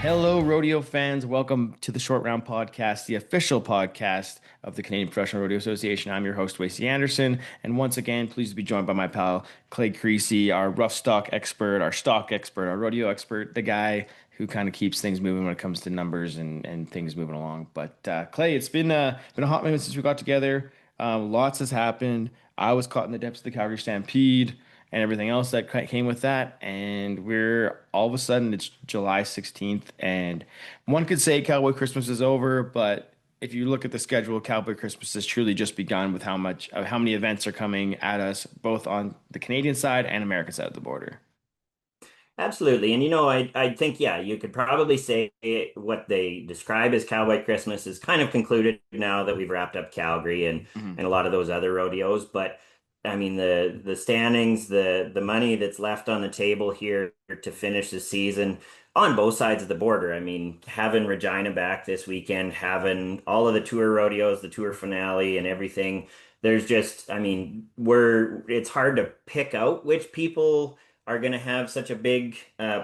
Hello, rodeo fans. Welcome to the Short Round Podcast, the official podcast of the Canadian Professional Rodeo Association. I'm your host, Wacey Anderson. And once again, pleased to be joined by my pal, Clay Creasy, our rough stock expert, our rodeo expert, the guy who kind of keeps things moving when it comes to numbers and things moving along. But Clay, it's been a hot minute since we got together. Lots has happened. I was caught in the depths of the Calgary Stampede and everything else that came with that. And we're all of a sudden it's July 16th, and one could say Cowboy Christmas is over, but if you look at the schedule, Cowboy Christmas has truly just begun with how many events are coming at us, both on the Canadian side and American side of the border. Absolutely. And I think, yeah, you could probably say what they describe as Cowboy Christmas is kind of concluded now that we've wrapped up Calgary Mhm. and a lot of those other rodeos. But I mean, the standings, the money that's left on the table here to finish the season on both sides of the border. I mean, having Regina back this weekend, having all of the tour rodeos, the tour finale and everything. There's just, I mean, it's hard to pick out which people are going to have such a big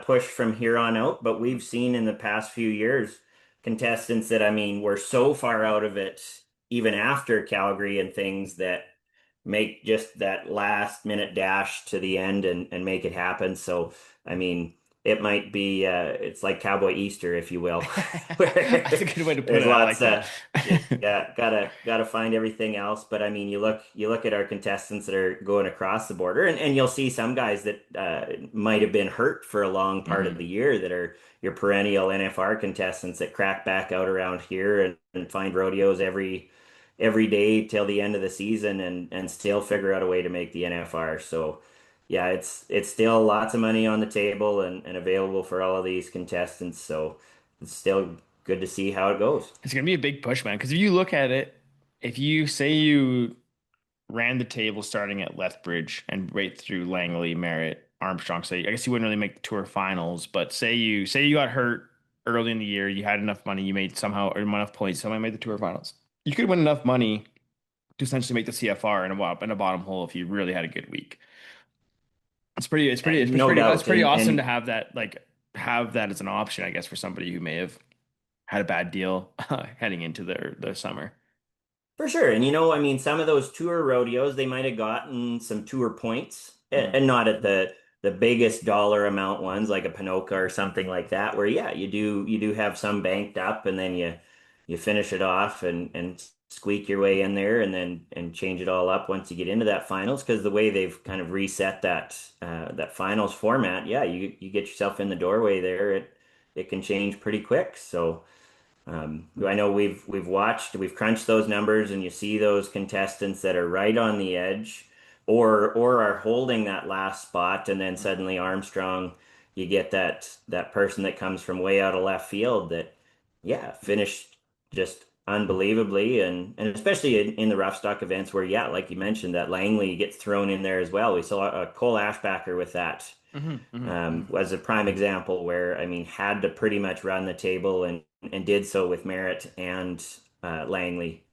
push from here on out. But we've seen in the past few years contestants that, I mean, were so far out of it even after Calgary and things that make just that last minute dash to the end and make it happen. So, I mean, it might be it's like Cowboy Easter, if you will, That's a where good way to put there's it. I lots like that. yeah, gotta find everything else. But I mean, you look at our contestants that are going across the border, and you'll see some guys that might have been hurt for a long part of Mhm. the year that are your perennial NFR contestants that crack back out around here and find rodeos every day till the end of the season and still figure out a way to make the NFR. So yeah, it's still lots of money on the table and available for all of these contestants. So it's still good to see how it goes. It's gonna be a big push, man. Because if you look at it, if you say you ran the table starting at Lethbridge and right through Langley, Merritt, Armstrong. So I guess you wouldn't really make the tour finals, but say you got hurt early in the year, you had enough money, you made somehow or enough points, somebody made the tour finals. You could win enough money to essentially make the CFR in a bottom hole if you really had a good week. No It's doubt. pretty awesome to And have that have that as an option, I guess, for somebody who may have had a bad deal heading into the summer. for sure. And I mean, some of those tour rodeos, they might have gotten some tour points Mhm. and not at the biggest dollar amount ones like a Ponoka or something like that, where yeah, you do have some banked up and then you finish it off and squeak your way in there and then and change it all up once you get into that finals because the way they've kind of reset that finals format, yeah, you get yourself in the doorway there, it can change pretty quick. So I know we've crunched those numbers, and you see those contestants that are right on the edge, or are holding that last spot, and then suddenly Armstrong, you get that person that comes from way out of left field that, yeah, finished just unbelievably, and especially in the rough stock events where, yeah, like you mentioned, that Langley gets thrown in there as well. We saw a Cole Ashbacker with that Mhm. Mhm. Mhm. was a prime example where, I mean, had to pretty much run the table and did so with Merritt and Langley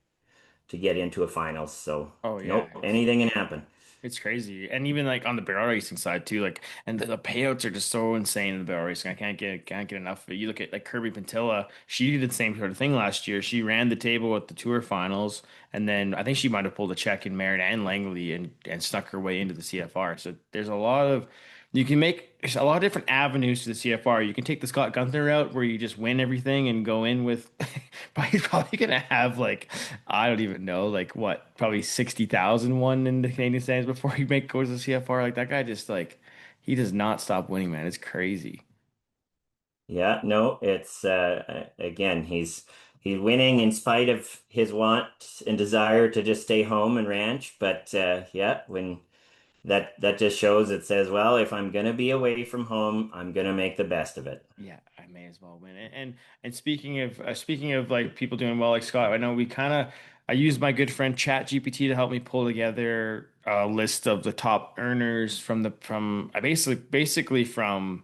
to get into a finals. So, Oh yeah, nope, anything can happen. it's crazy. And even like on the barrel racing side too, like and the payouts are just so insane in the barrel racing. I can't get enough of it. You look at like Kirby Pantilla, she did the same sort of thing last year. She ran the table at the tour finals, and then I think she might have pulled a check in Merritt and Langley and snuck her way into the CFR. So there's a lot of you can make there's a lot of different avenues to the CFR. You can take the Scott Gunther route where you just win everything and go in with he's probably gonna have like I don't even know, like what, probably 60,000 won in the Canadian standings before he goes to CFR. Like that guy just like he does not stop winning, man. It's crazy. Yeah, no, it's again, he's winning in spite of his want and desire to just stay home and ranch. But yeah, when that just shows it says, well, if I'm gonna be away from home, I'm gonna make the best of it. Yeah, I may as well win. And speaking of like people doing well like Scott, I know we kind of I used my good friend Chat GPT to help me pull together a list of the top earners from I basically from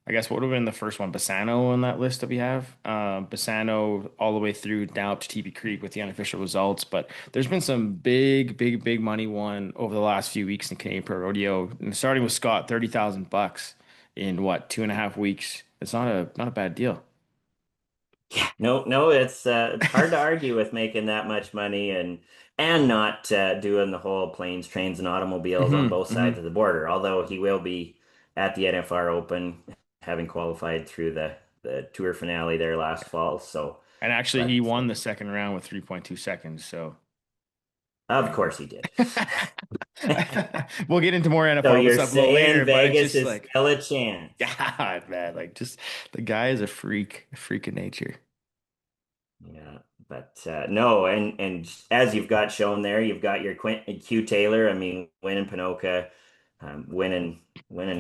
I guess what would have been the first one, Bassano on that list that we have. Bassano all the way through now up to TP Creek with the unofficial results. But there's been some big money won over the last few weeks in Canadian Pro Rodeo. And starting with Scott, 30,000 bucks in what, 2.5 weeks. It's not a bad deal. Yeah, no, it's hard to argue with making that much money and not doing the whole planes, trains, and automobiles on both sides Hmm. of the border. Although he will be at the NFR Open, having qualified through the tour finale there last fall. So, And actually, he but won the second round with 3.2 seconds. So of pretty course he did. good. We'll get into more So NFL you're stuff a little saying later, but it's Vegas just is like, still a chance? God, man, like just the guy is a freak of nature. Yeah, but no, and as you've got shown there, you've got your Q Taylor. I mean, winning Ponoka, winning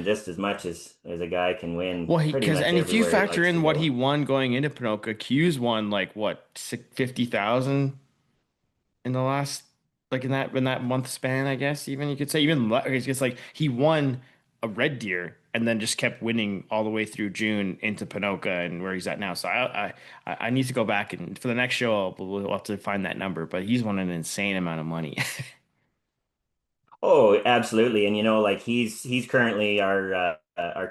just as much as a guy can win Well, pretty because much and if you everywhere he factor likes to in what he go. won going into Ponoka, Q's won like what 50,000 in the last like in that month span, I guess. Even you could say it's just like he won a red deer and then just kept winning all the way through June into Ponoka and where he's at now. So I need to go back and for the next show we'll have to find that number. But he's won an insane amount of money. Oh, absolutely. And like he's currently our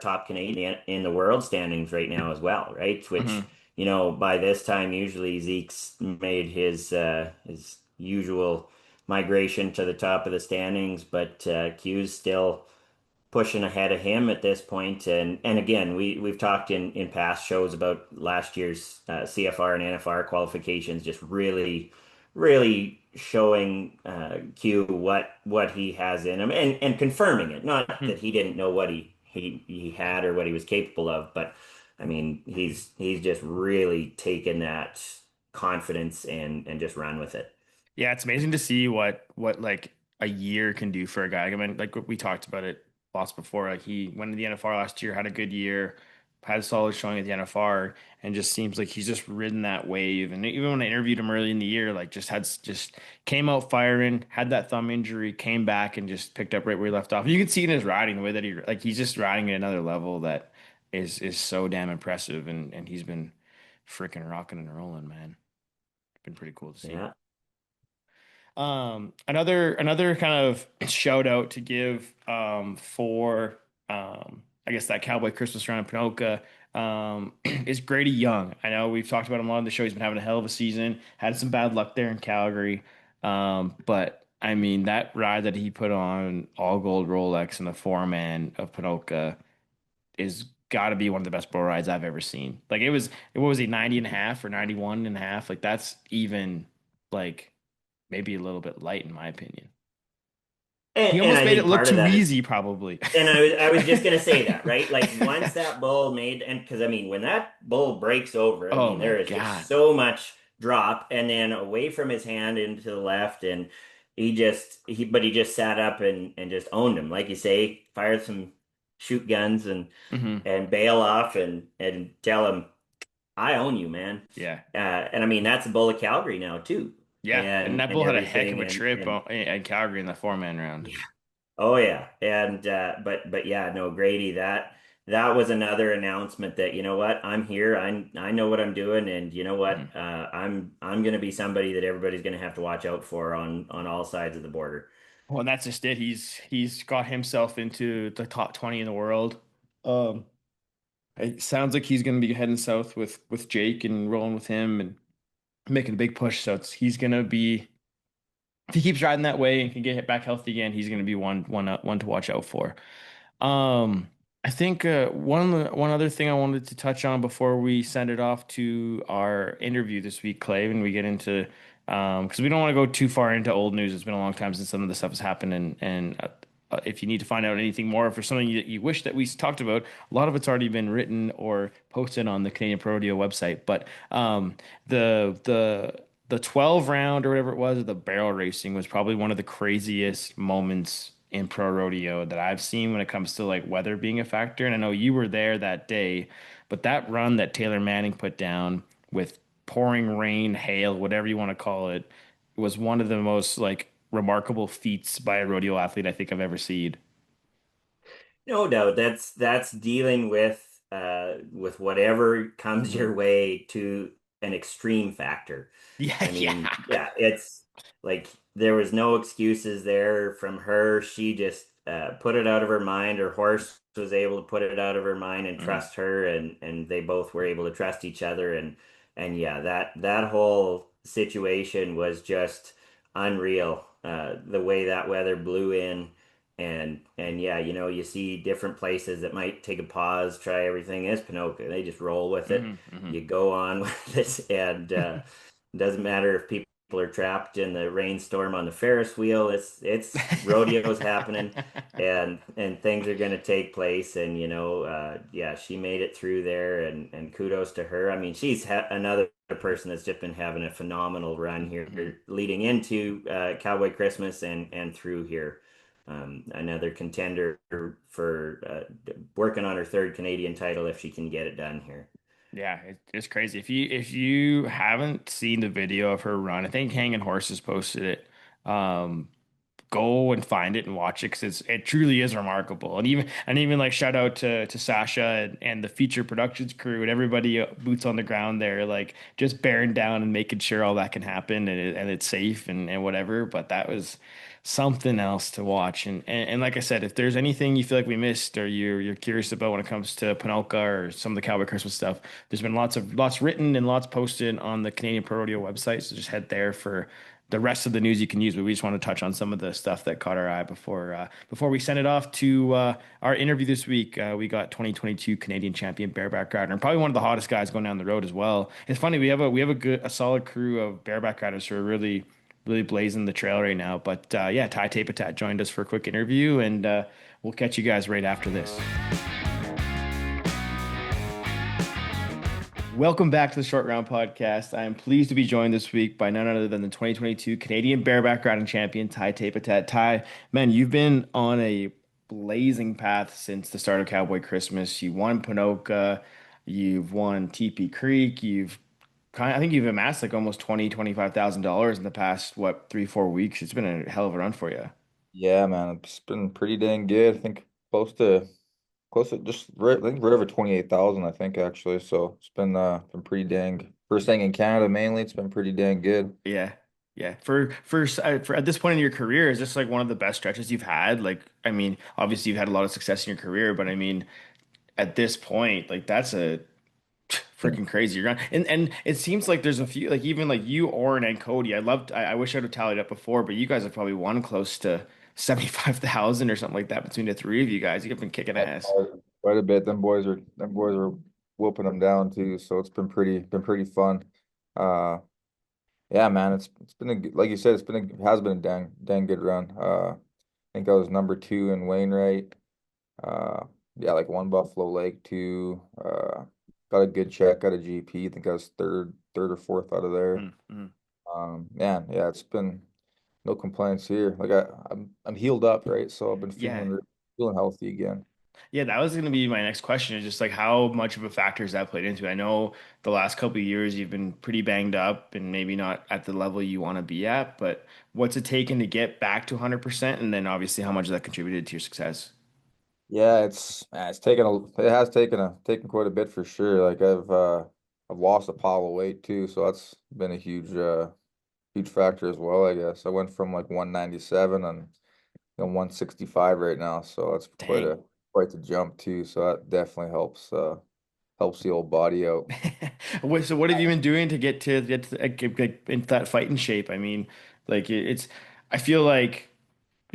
top Canadian in the world standings right now as well, right? Which, Hmm. by this time usually Zeke's made his usual migration to the top of the standings, but Q's still pushing ahead of him at this point. And again, we've talked in past shows about last year's CFR and NFR qualifications, just really showing Q what he has in him and confirming it. Not that he didn't know what he had or what he was capable of, but I mean he's just really taken that confidence and just run with it. Yeah, it's amazing to see what like a year can do for a guy. I mean, like we talked about it lots before. Like he went to the NFR last year, had a good year, had a solid showing at the NFR, and just seems like he's just ridden that wave. And even when I interviewed him early in the year, like just came out firing, had that thumb injury, came back and just picked up right where he left off. You can see in his riding the way that he's just riding at another level that is so damn impressive. And he's been freaking rocking and rolling, man. Been pretty cool to see. Yeah. Another kind of shout out to give for I guess that Cowboy Christmas round in Ponoka is Grady Young. I know we've talked about him a lot on the show. He's been having a hell of a season. Had some bad luck there in Calgary, but I mean that ride that he put on all gold Rolex in the four-man of Ponoka is got to be one of the best bull rides I've ever seen. Like what was he 90 and a half or 91 and a half? Like that's even like maybe a little bit light in my opinion. He And almost I made it think look part of too that is easy, probably. And I was just gonna say that, right? Like once that bull made, and because I mean, when that bull breaks over, I Oh mean, my there is God. just so much drop, and then away from his hand into the left, and but he just sat up and just owned him, like you say, fired some shoot guns Hmm. and bail off and tell him, I own you, man. Yeah. And I mean, that's a bull of Calgary now too, Yeah. And that and bull had a heck of everything, a trip and in Calgary in the four-man round. Oh yeah. And but yeah, no, Grady, that was another announcement that, you know what, I'm here. I know what I'm doing, and you know what? Mhm. I'm gonna be somebody that everybody's gonna have to watch out for on all sides of the border. Well, and that's just it. He's got himself into the top 20 in the world. Um, it sounds like he's going to be heading south with Jake and rolling with him and making a big push. So he's going to be if he keeps riding that way and can get back healthy again, he's going to be one to watch out for. Um, I think one other thing I wanted to touch on before we send it off to our interview this week, Clay, and we get into because we don't want to go too far into old news. It's been a long time since some of this stuff has happened, and if you need to find out anything more, if there's something that you wish that we talked about, a lot of it's already been written or posted on the Canadian Pro Rodeo website. But the 12 round or whatever it was, the barrel racing was probably one of the craziest moments in pro rodeo that I've seen when it comes to like weather being a factor. And I know you were there that day, but that run that Taylor Manning put down with pouring rain, hail, whatever you want to call it, was one of the most like remarkable feats by a rodeo athlete I think I've ever seen. No doubt. That's dealing with whatever comes Mhm. your way to an extreme factor. Yeah, I mean, yeah. yeah, it's like there was no excuses there from her. She just put it out of her mind. Her horse was able to put it out of her mind and Mhm. trust her, and they both were able to trust each other. And yeah, that whole situation was just unreal. The way that weather blew in, and yeah, you see different places that might take a pause, try everything. It's Ponoka. They just roll with it. Mhm. Mhm. You go on with it, and it doesn't matter if people are trapped in the rainstorm on the Ferris wheel. It's rodeos happening, and things are going to take place. And yeah, she made it through there, and kudos to her. I mean, she's another person that's just been having a phenomenal run Mhm. here, leading into Cowboy Christmas and through here. Another contender for working on her third Canadian title if she can get it done here. Yeah, it's crazy. If you haven't seen the video of her run, I think Hanging Horses posted it. Um, Go and find it and watch it because it truly is remarkable. And even like shout out to Sasha and the feature productions crew and everybody boots on the ground there, like just bearing down and making sure all that can happen and it's safe and whatever. But that was something else to watch. And like I said, if there's anything you feel like we missed or you're curious about when it comes to Ponoka or some of the Cowboy Christmas stuff, there's been lots written and lots posted on the Canadian Pro Rodeo website. So just head there for the rest of the news you can use, but we just want to touch on some of the stuff that caught our eye before we send it off to our interview this week. We got 2022 Canadian champion Bareback rider, and probably one of the hottest guys going down the road as well. It's funny we have a solid crew of Bareback riders who are really blazing the trail right now. But yeah, Taypotat joined us for a quick interview, and we'll catch you guys right after this. Welcome back to the Short Round Podcast. I am pleased to be joined this week by none other than the 2022 Canadian Bareback Riding Champion, Taypotat. Ty, man, you've been on a blazing path since the start of Cowboy Christmas. You won Ponoka, you've won TP Creek, I think you've amassed like almost $25,000 in the past, what, 3, 4 weeks. It's been a hell of a run for you. Yeah, man, it's been pretty dang good. I think close to just right, I think right over 28,000, I think actually. So it's been pretty dang first thing in Canada mainly. It's been pretty dang good. Yeah. Yeah. For at this point in your career, is this like one of the best stretches you've had? Like, I mean, obviously you've had a lot of success in your career, but I mean, at this point, like that's a freaking crazy run. And it seems like there's a few, like even like you, Oren, and Cody. I wish I'd have tallied up before, but you guys have probably won close to 75,000 or something like that between the three of you guys. You've been kicking Yeah, ass. quite a bit. Them boys are whooping them down too. So it's been pretty fun. Uh, yeah, man, it's been like you said, it has been a dang good run. I think I was number two in Wainwright. Uh, yeah, like one Buffalo Lake, two. Got a good check, got a GP. I think I was third or fourth out of there. Mm-hmm. Man, yeah, it's been no complaints here. Like I'm healed up, right? So I've been Yeah. feeling healthy again. Yeah, that was going to be my next question is just like how much of a factor has that played into it? I know the last couple of years you've been pretty banged up and maybe not at the level you want to be at, but what's it taken to get back to 100%? And then obviously how much has that contributed to your success? Yeah, it has taken quite a bit for sure. Like I've lost a pile of weight too, so that's been a huge factor as well, I guess. I went from like 197 and 165 right now, so that's Dang. quite the jump too. So that definitely helps the old body out. So what have you been doing to get into that fighting shape? I mean, like I feel like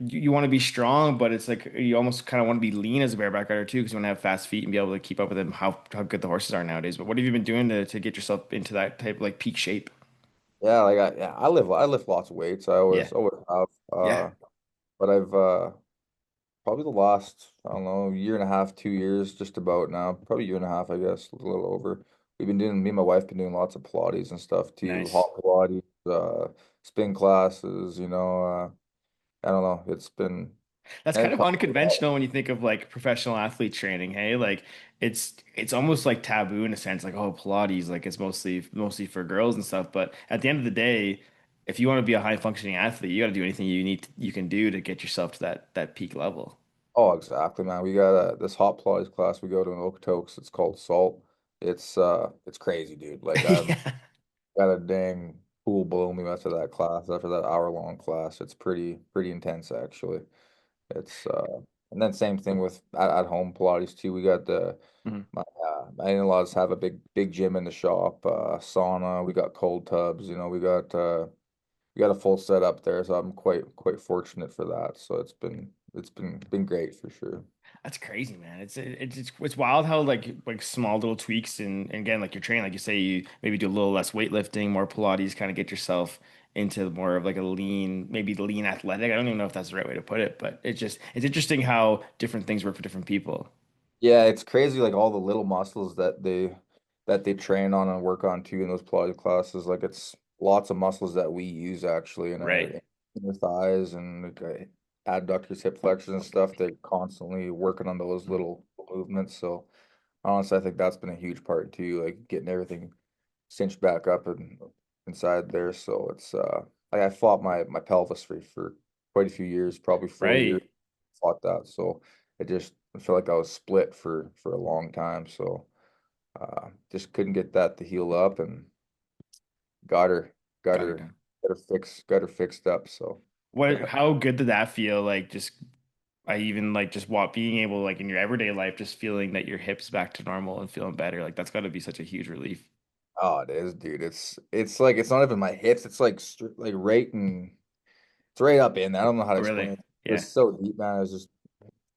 you want to be strong, but it's like you almost kind of want to be lean as a bareback rider too, because you want to have fast feet and be able to keep up with them, how good the horses are nowadays. But what have you been doing to get yourself into that type of like peak shape? Yeah, like I lift lots of weights. I Yeah. always have. Yeah. But I've probably the last, I don't know, year and a half, 2 years, just about now, probably a year and a half, I guess, a little over. Me and my wife been doing lots of Pilates and stuff too, Nice. hot Pilates, spin classes, I don't know, That's and kind of quite, unconventional when you think of like professional athlete training, hey? Like it's almost like taboo in a sense, like oh Pilates, like it's mostly for girls and stuff. But at the end of the day, if you want to be a high functioning athlete, you got to do anything you can do to get yourself to that peak level. oh, exactly, man. We got this hot Pilates class we go to in Okotoks. It's called Salt. It's crazy, dude. Like I've Yeah. got a dang pool below me after that hour-long class. It's pretty intense, actually. It's and then same thing with at home Pilates too. We got Mhm. my in-laws have a big gym in the shop, sauna. We got cold tubs. We got a full setup there, so I'm quite fortunate for that. So it's been great for sure. That's crazy, man. It's wild how like small little tweaks and again like you're training, like you say, you maybe do a little less weightlifting, more Pilates, kind of get yourself into more of like a lean, maybe lean athletic. I don't even know if that's the right way to put it, but it's interesting how different things work for different people. Yeah, it's crazy like all the little muscles that they train on and work on too in those Pilates classes. Like it's lots of muscles that we use actually in our Right. thighs and like, adductors, hip flexors and stuff. They're constantly working on those Mhm. little movements. So honestly, I think that's been a huge part too, like getting everything cinched back up and inside there. So it's like I fought my pelvis for quite a few years, probably 4 years, Right. fought that. So I felt like I was split for a long time. So just couldn't get that to heal up and got her got Got it her done. got her fixed up. So What, yeah. how good did that feel? Like just I even like just what being able like in your everyday life, just feeling that your hips back to normal and feeling better. Like that's got to be such a huge relief. Oh, it is, dude. It's like it's not even my hips. It's like like it's right up in there. I don't know how to Oh, really? explain it. It Yeah. was so deep, man. It was just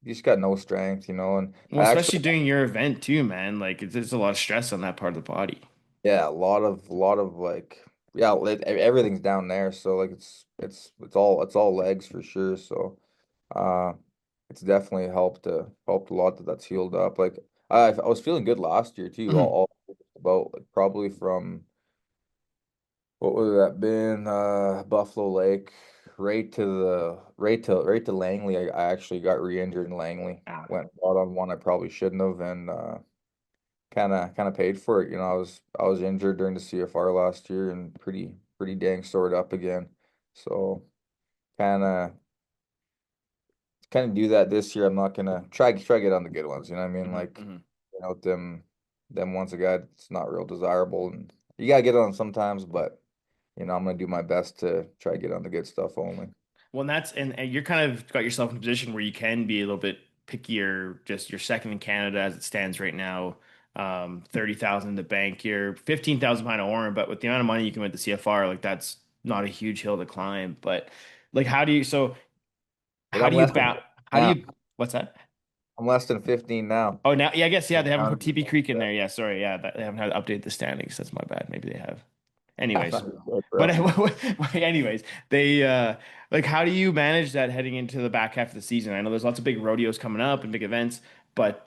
you just got no strength. And Well, I actually especially doing your event too, man. Like it's a lot of stress on that part of the body. yeah, a lot of like yeah, everything's down there. So like it's all legs for sure. So uh it's definitely helped a lot that that's healed up. Like I was feeling good last year too. Mhm. About like probably from what would that been? Buffalo Lake, right to Langley. I actually got re-injured in Langley. Ah, Went out on one I probably shouldn't have, and kind of paid for it. I was injured during the CFR last year and pretty dang stored up again. So kind of kind of do that this year. I'm not gonna try get on the good ones. You know what I mean? mhm, Like mhm. them ones I got. It's not real desirable, and you gotta get on sometimes. But I'm gonna do my best to try to get on the good stuff only. Well, and and you're kind of got yourself in a position where you can be a little bit pickier. Just you're second in Canada as it stands right now. 30,000 in the bank. You're 15,000 behind Oren, but with the amount of money you can win at the CFR, like that's not a huge hill to climb. But like, But how I'm do you less than bound? How do now. you? What's that? I'm less than 15 now. Oh, now, yeah, I guess, yeah, they haven't put Um, TP Creek in there. Yeah, sorry. Yeah, they haven't had to update the standings. That's my bad. Maybe they have. Anyways, but bro. anyways, like, how do you manage that heading into the back half of the season? I know there's lots of big rodeos coming up and big events, but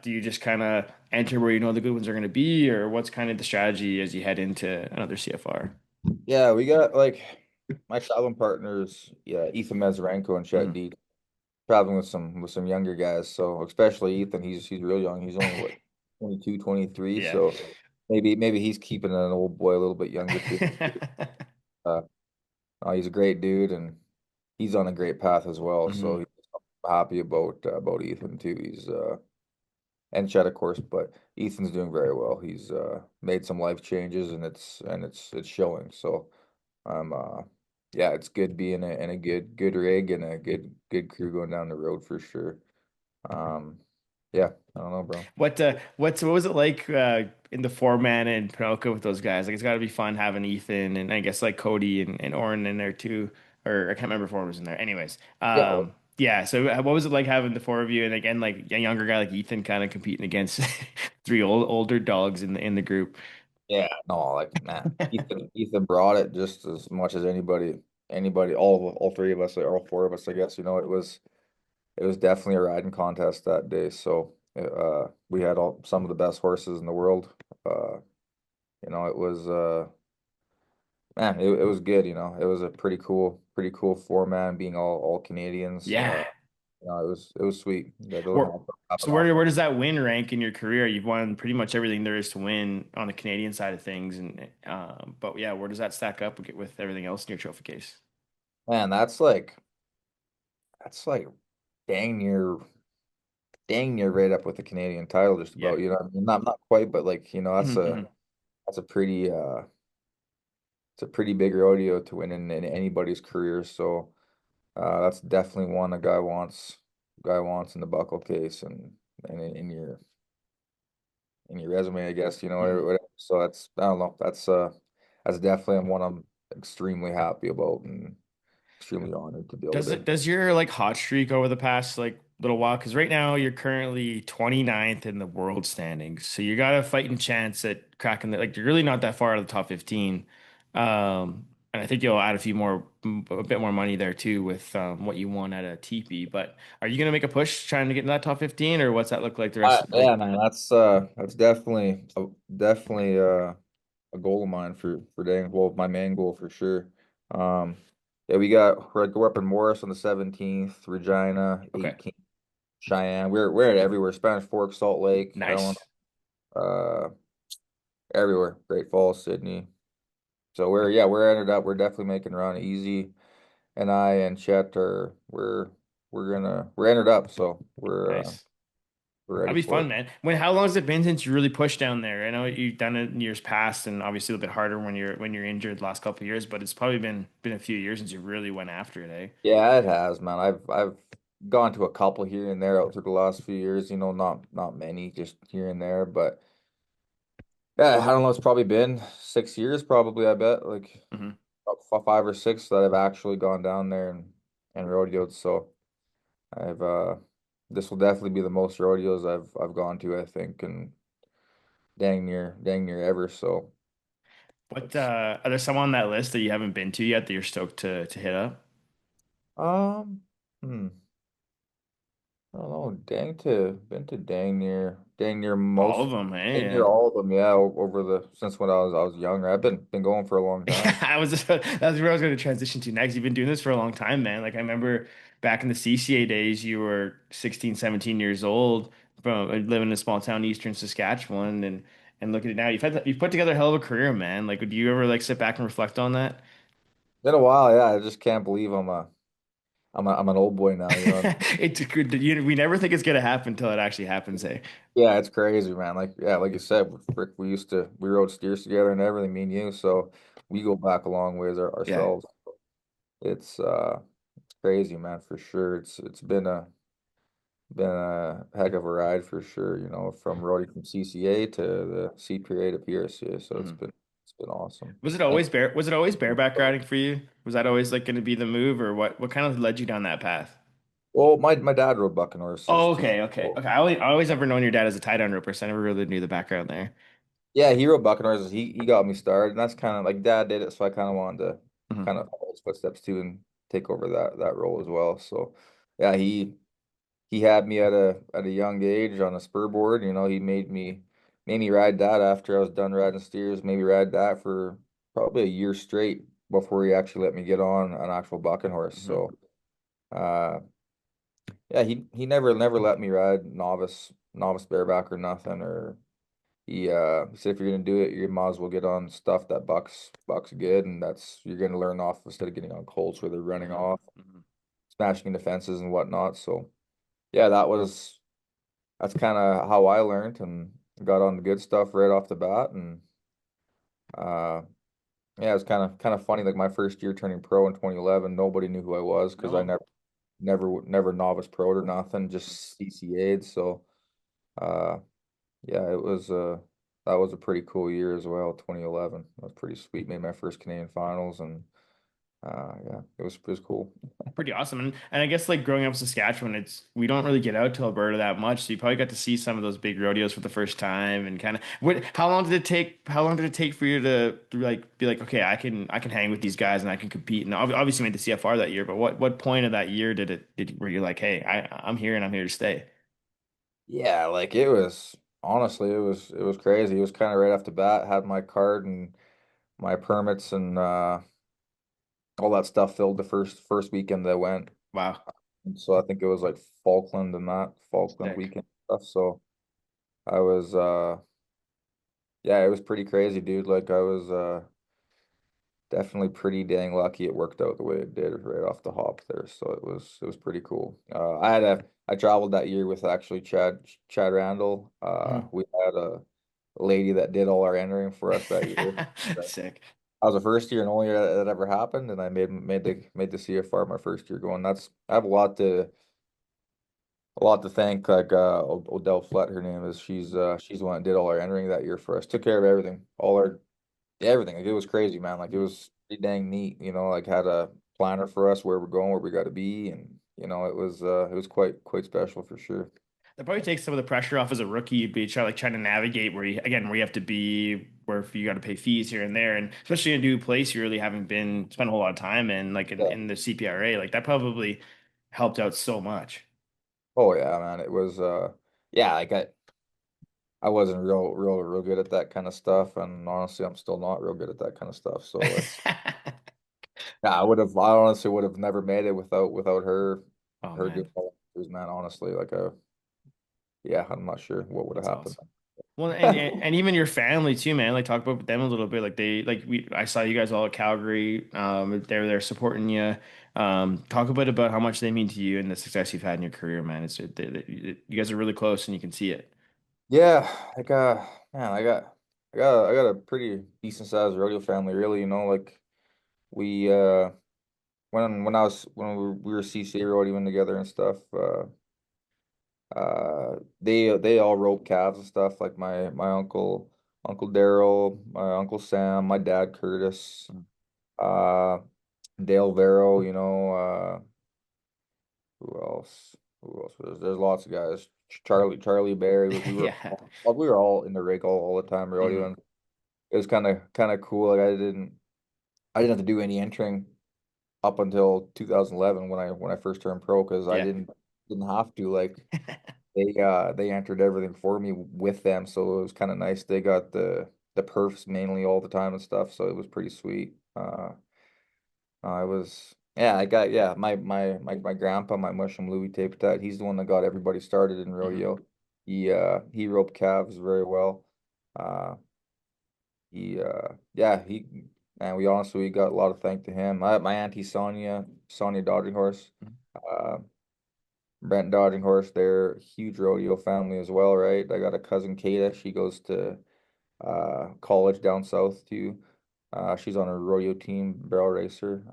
do you just kind of enter where you know the good ones are going to be, or what's kind of the strategy as you head into another CFR? Yeah, we got like my traveling partners, yeah, Ethan Mazarenko and Chet Mhm. D, traveling with some younger guys. So especially Ethan, he's real young. He's only what 22, 23. Yeah. So maybe he's keeping an old boy a little bit younger too. Uh, he's a great dude and he's on a great path as well. So Mhm. he's happy about Ethan too. He's and Chet of course, but Ethan's doing very well. He's made some life changes and it's showing. So I'm yeah, it's good being in a good rig and a good crew going down the road for sure. Um yeah, I don't know, bro. What was it like in the four man and Ponoka with those guys? Like it's got to be fun having Ethan and I guess like Cody and Oren in there too, or I can't remember if Oren was in there. Anyways, Yeah, yeah. So what was it like having the four of you and again like a younger guy like Ethan kind of competing against three older dogs in the group? yeah, no, like man, Ethan brought it just as much as anybody, all three of us, or all four of us, I guess. It was definitely a riding contest that day. So we had some of the best horses in the world. Uh, it was man, it was good. It was a pretty cool four-man being all Canadians. Yeah. It was sweet. That those Where, happen so where often. does that win rank in your career? You've won pretty much everything there is to win on the Canadian side of things, and but yeah, where does that stack up with everything else in your trophy case? Man, that's like dang near dang near right up with the Canadian title, just Yeah. about. I mean, not quite, but like that's Mhm, a mhm. that's a pretty it's a pretty big rodeo to win in anybody's career. So. That's definitely one a guy wants in the buckle case and in your resume, I guess, Mhm. whatever. So I don't know, that's definitely one I'm extremely happy about and extremely honored to be able to. Does your like hot streak over the past like little while? Because right now you're currently 29th in the world standings, so you got a fighting chance at cracking the like. You're really not that far out of the top 15, and I think you'll add a bit more money there too with what you won at a TP. But are you gonna make a push trying to get in that top 15, or what's that look like the rest of Yeah, man, that's definitely a goal of mine for dang, well, my main goal for sure. Um, yeah, we're up in Morris on the 17th, Regina Okay, 18th, Cheyenne. We're at everywhere. Spanish Fork, Salt Lake, Helen, nice. uh, everywhere. Great Falls, Sydney. So we're entered up. We're definitely making a run. Easy and I and Chet we're entered up. So Nice. we're ready That'd be for fun, it. man. How long has it been since you really pushed down there? I know you've done it in years past, and obviously a little bit harder when you're injured the last couple of years, but it's probably been a few years since you really went after it, eh? Yeah, it has, man. I've gone to a couple here and there out through the last few years, not many, just here and there. But yeah, I don't know, it's probably been 6 years, probably, I bet, like Hmm. about 5 or 6 that I've actually gone down there and rodeoed. So I've this will definitely be the most rodeos I've gone to, I think, and dang near ever. So What it's are there some on that list that you haven't been to yet that you're stoked to hit up? um hmm. I don't know, been to All of them, dang near eh? all of them, yeah, over the since when I was younger. I've been going for a long Yeah, time. that's where I was going to transition to next. You've been doing this for a long time, man. Like I remember back in the CCA days, you were 16, 17 years old from living in a small town, Eastern Saskatchewan, and look at it now. You've put together a hell of a career, man. Like, do you ever like sit back and reflect on that? Been a while, yeah. I just can't believe I'm an old boy now, you know. It's good. We never think it's gonna happen until it actually happens, eh? Yeah, it's crazy, man. Like you said, frick, we rode steers together and everything, me and you. So we go back a long ways Yeah. ourselves. It's crazy, man, for sure. It's been a heck of a ride for sure, from roadie from CCA to the CPRA to PRCA. So Mhm. it's been awesome. Was it always bareback riding for you? Was that always like going to be the move, or what kind of led you down that path? Well, my dad rode bucking horses Oh, too. okay. I always ever known your dad as a tie down roper, so I never really knew the background there. Yeah, he rode bucking horses. He got me started, and that's kind of like dad did it, so I kind of wanted to Mhm. kind of follow his footsteps too and take over that role as well. So yeah, he had me at a young age on a spur board. He made me ride that after I was done riding steers. Maybe ride that for probably a year straight before he actually let me get on an actual bucking horse. Mhm. So uh, yeah, he never let me ride novice bareback or nothing. Or he said if you're gonna do it, you might as well get on stuff that bucks good, and that's you're gonna learn off instead of getting on colts where they're running Mhm. off, Mhm. smashing into fences and whatnot. So yeah, that's kind of how I learned and got on the good stuff right off the bat. And uh, yeah, it's kind of funny. Like my first year turning pro in 2011, nobody knew who I was because I No. never novice pro'd or nothing, just CCA'd. So uh, yeah, that was a pretty cool year as well. 2011, that was pretty sweet. Made my first Canadian finals, and yeah, it was cool. Pretty awesome. And I guess like growing up in Saskatchewan, we don't really get out to Alberta that much. So you probably got to see some of those big rodeos for the first time and kind of how long did it take for you to like be like, okay, I can hang with these guys and I can compete. And obviously made the CFR that year, but what point of that year were you like, hey, I'm here and I'm here to stay? Yeah, like it was honestly, it was crazy. It was kind of right off the bat. Had my card and my permits and all that stuff filled the first weekend that I went. Wow. And so I think it was like Falkland Sick. weekend stuff. So I was yeah, it was pretty crazy, dude. Like I was definitely pretty dang lucky it worked out the way it did right off the hop there. So it was pretty cool. I traveled that year with actually Chad Randall. Mhm. We had a lady that did all our entering for us that year. Sick. I was a first year and only year that ever happened, and I made the CFR my first year going. That's I have a lot to thank like Odell Flett, her name is. She's the one that did all our entering that year for us. Took care of everything. All our everything. Like, it was crazy, man. Like, it was pretty dang neat, like had a planner for us where we're going, where we got to be, and it was quite special for sure. That probably takes some of the pressure off as a rookie. You'd be trying to navigate where you have to be, where if you got to pay fees here and there, and especially in a new place you really haven't been spent a whole lot of time in, like Yeah. in the CPRA, like that probably helped out so much. Oh yeah, man. It was yeah, like I wasn't real good at that kind of stuff, and honestly I'm still not real good at that kind of stuff. So it's yeah, I honestly would have never made it without Oh her man, doing all the things, man. Honestly, like yeah, I'm not sure what would have that's happened. awesome. Well, and even your family too, man. Like talk about them a little bit. Like I saw you guys all at Calgary. They're there supporting you. Talk a bit about how much they mean to you and the success you've had in your career, man. You guys are really close and you can see it. Yeah, like man, I got a pretty decent sized rodeo family, really, like we when we were CCA rodeoing together and stuff, they all rope calves and stuff, like my Uncle Daryl, my Uncle Sam, my dad Curtis, uh Dale Vero, who else? Who else? There's lots of guys. Charlie Berry, we were Yeah. we were all in the rig all the time Mhm. rodeoing. It was kind of cool. Like, I didn't have to do any entering up until 2011 when I first turned pro, because I Yeah. didn't have to. Like, they entered everything for me with them, so it was kind of nice. They got the perfs mainly all the time and stuff, so it was pretty sweet. I was yeah, I got yeah, my grandpa, my mushroom Louis Taypotat, he's the one that got everybody started in Mhm. rodeo. He roped calves very well. Uh yeah, and we got a lot of thank to him. My auntie Sonia Dodging Horse, uh Brent Dodging Horse, they're a huge rodeo family as well, right? I got a cousin Kata, she goes to college down south too. She's on a rodeo team, barrel racer.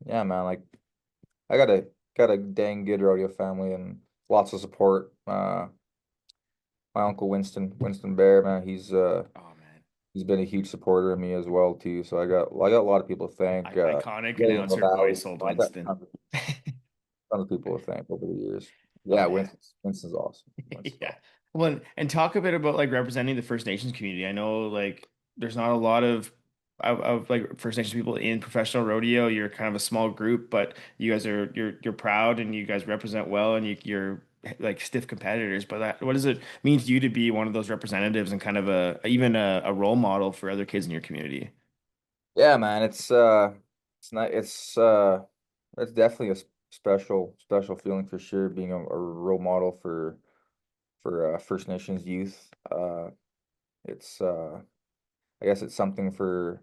Yeah, man, like I got a dang good rodeo family and lots of support. My uncle Winston Bear, man, Oh man. he's been a huge supporter of me as well too. So I got a lot of people to thank. Iconic William announcer Valley, voice, old I got Winston. tons of people to thank over the years. Oh Yeah, yeah. Winston's awesome. Winston's Yeah. awesome. Well, and talk a bit about like representing the First Nations community. I know like there's not a lot of like First Nations people in professional rodeo. You're kind of a small group, but you guys are you're proud and you guys represent well and you're like stiff competitors. But what does it mean to you to be one of those representatives and kind of even a role model for other kids in your community? Yeah, man, it's not it's definitely a special feeling for sure, being a role model for First Nations youth. It's I guess it's something for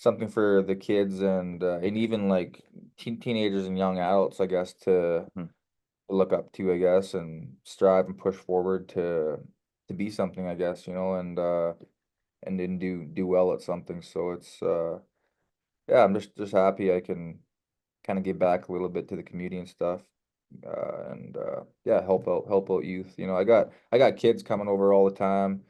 the kids and even like teenagers and young adults, I guess, Hmm. to look up to, I guess, and strive and push forward to be something, I guess, and then do well at something. So it's yeah, I'm just happy I can kind of give back a little bit to the community and stuff. And yeah, help out youth. I got kids coming over all the time,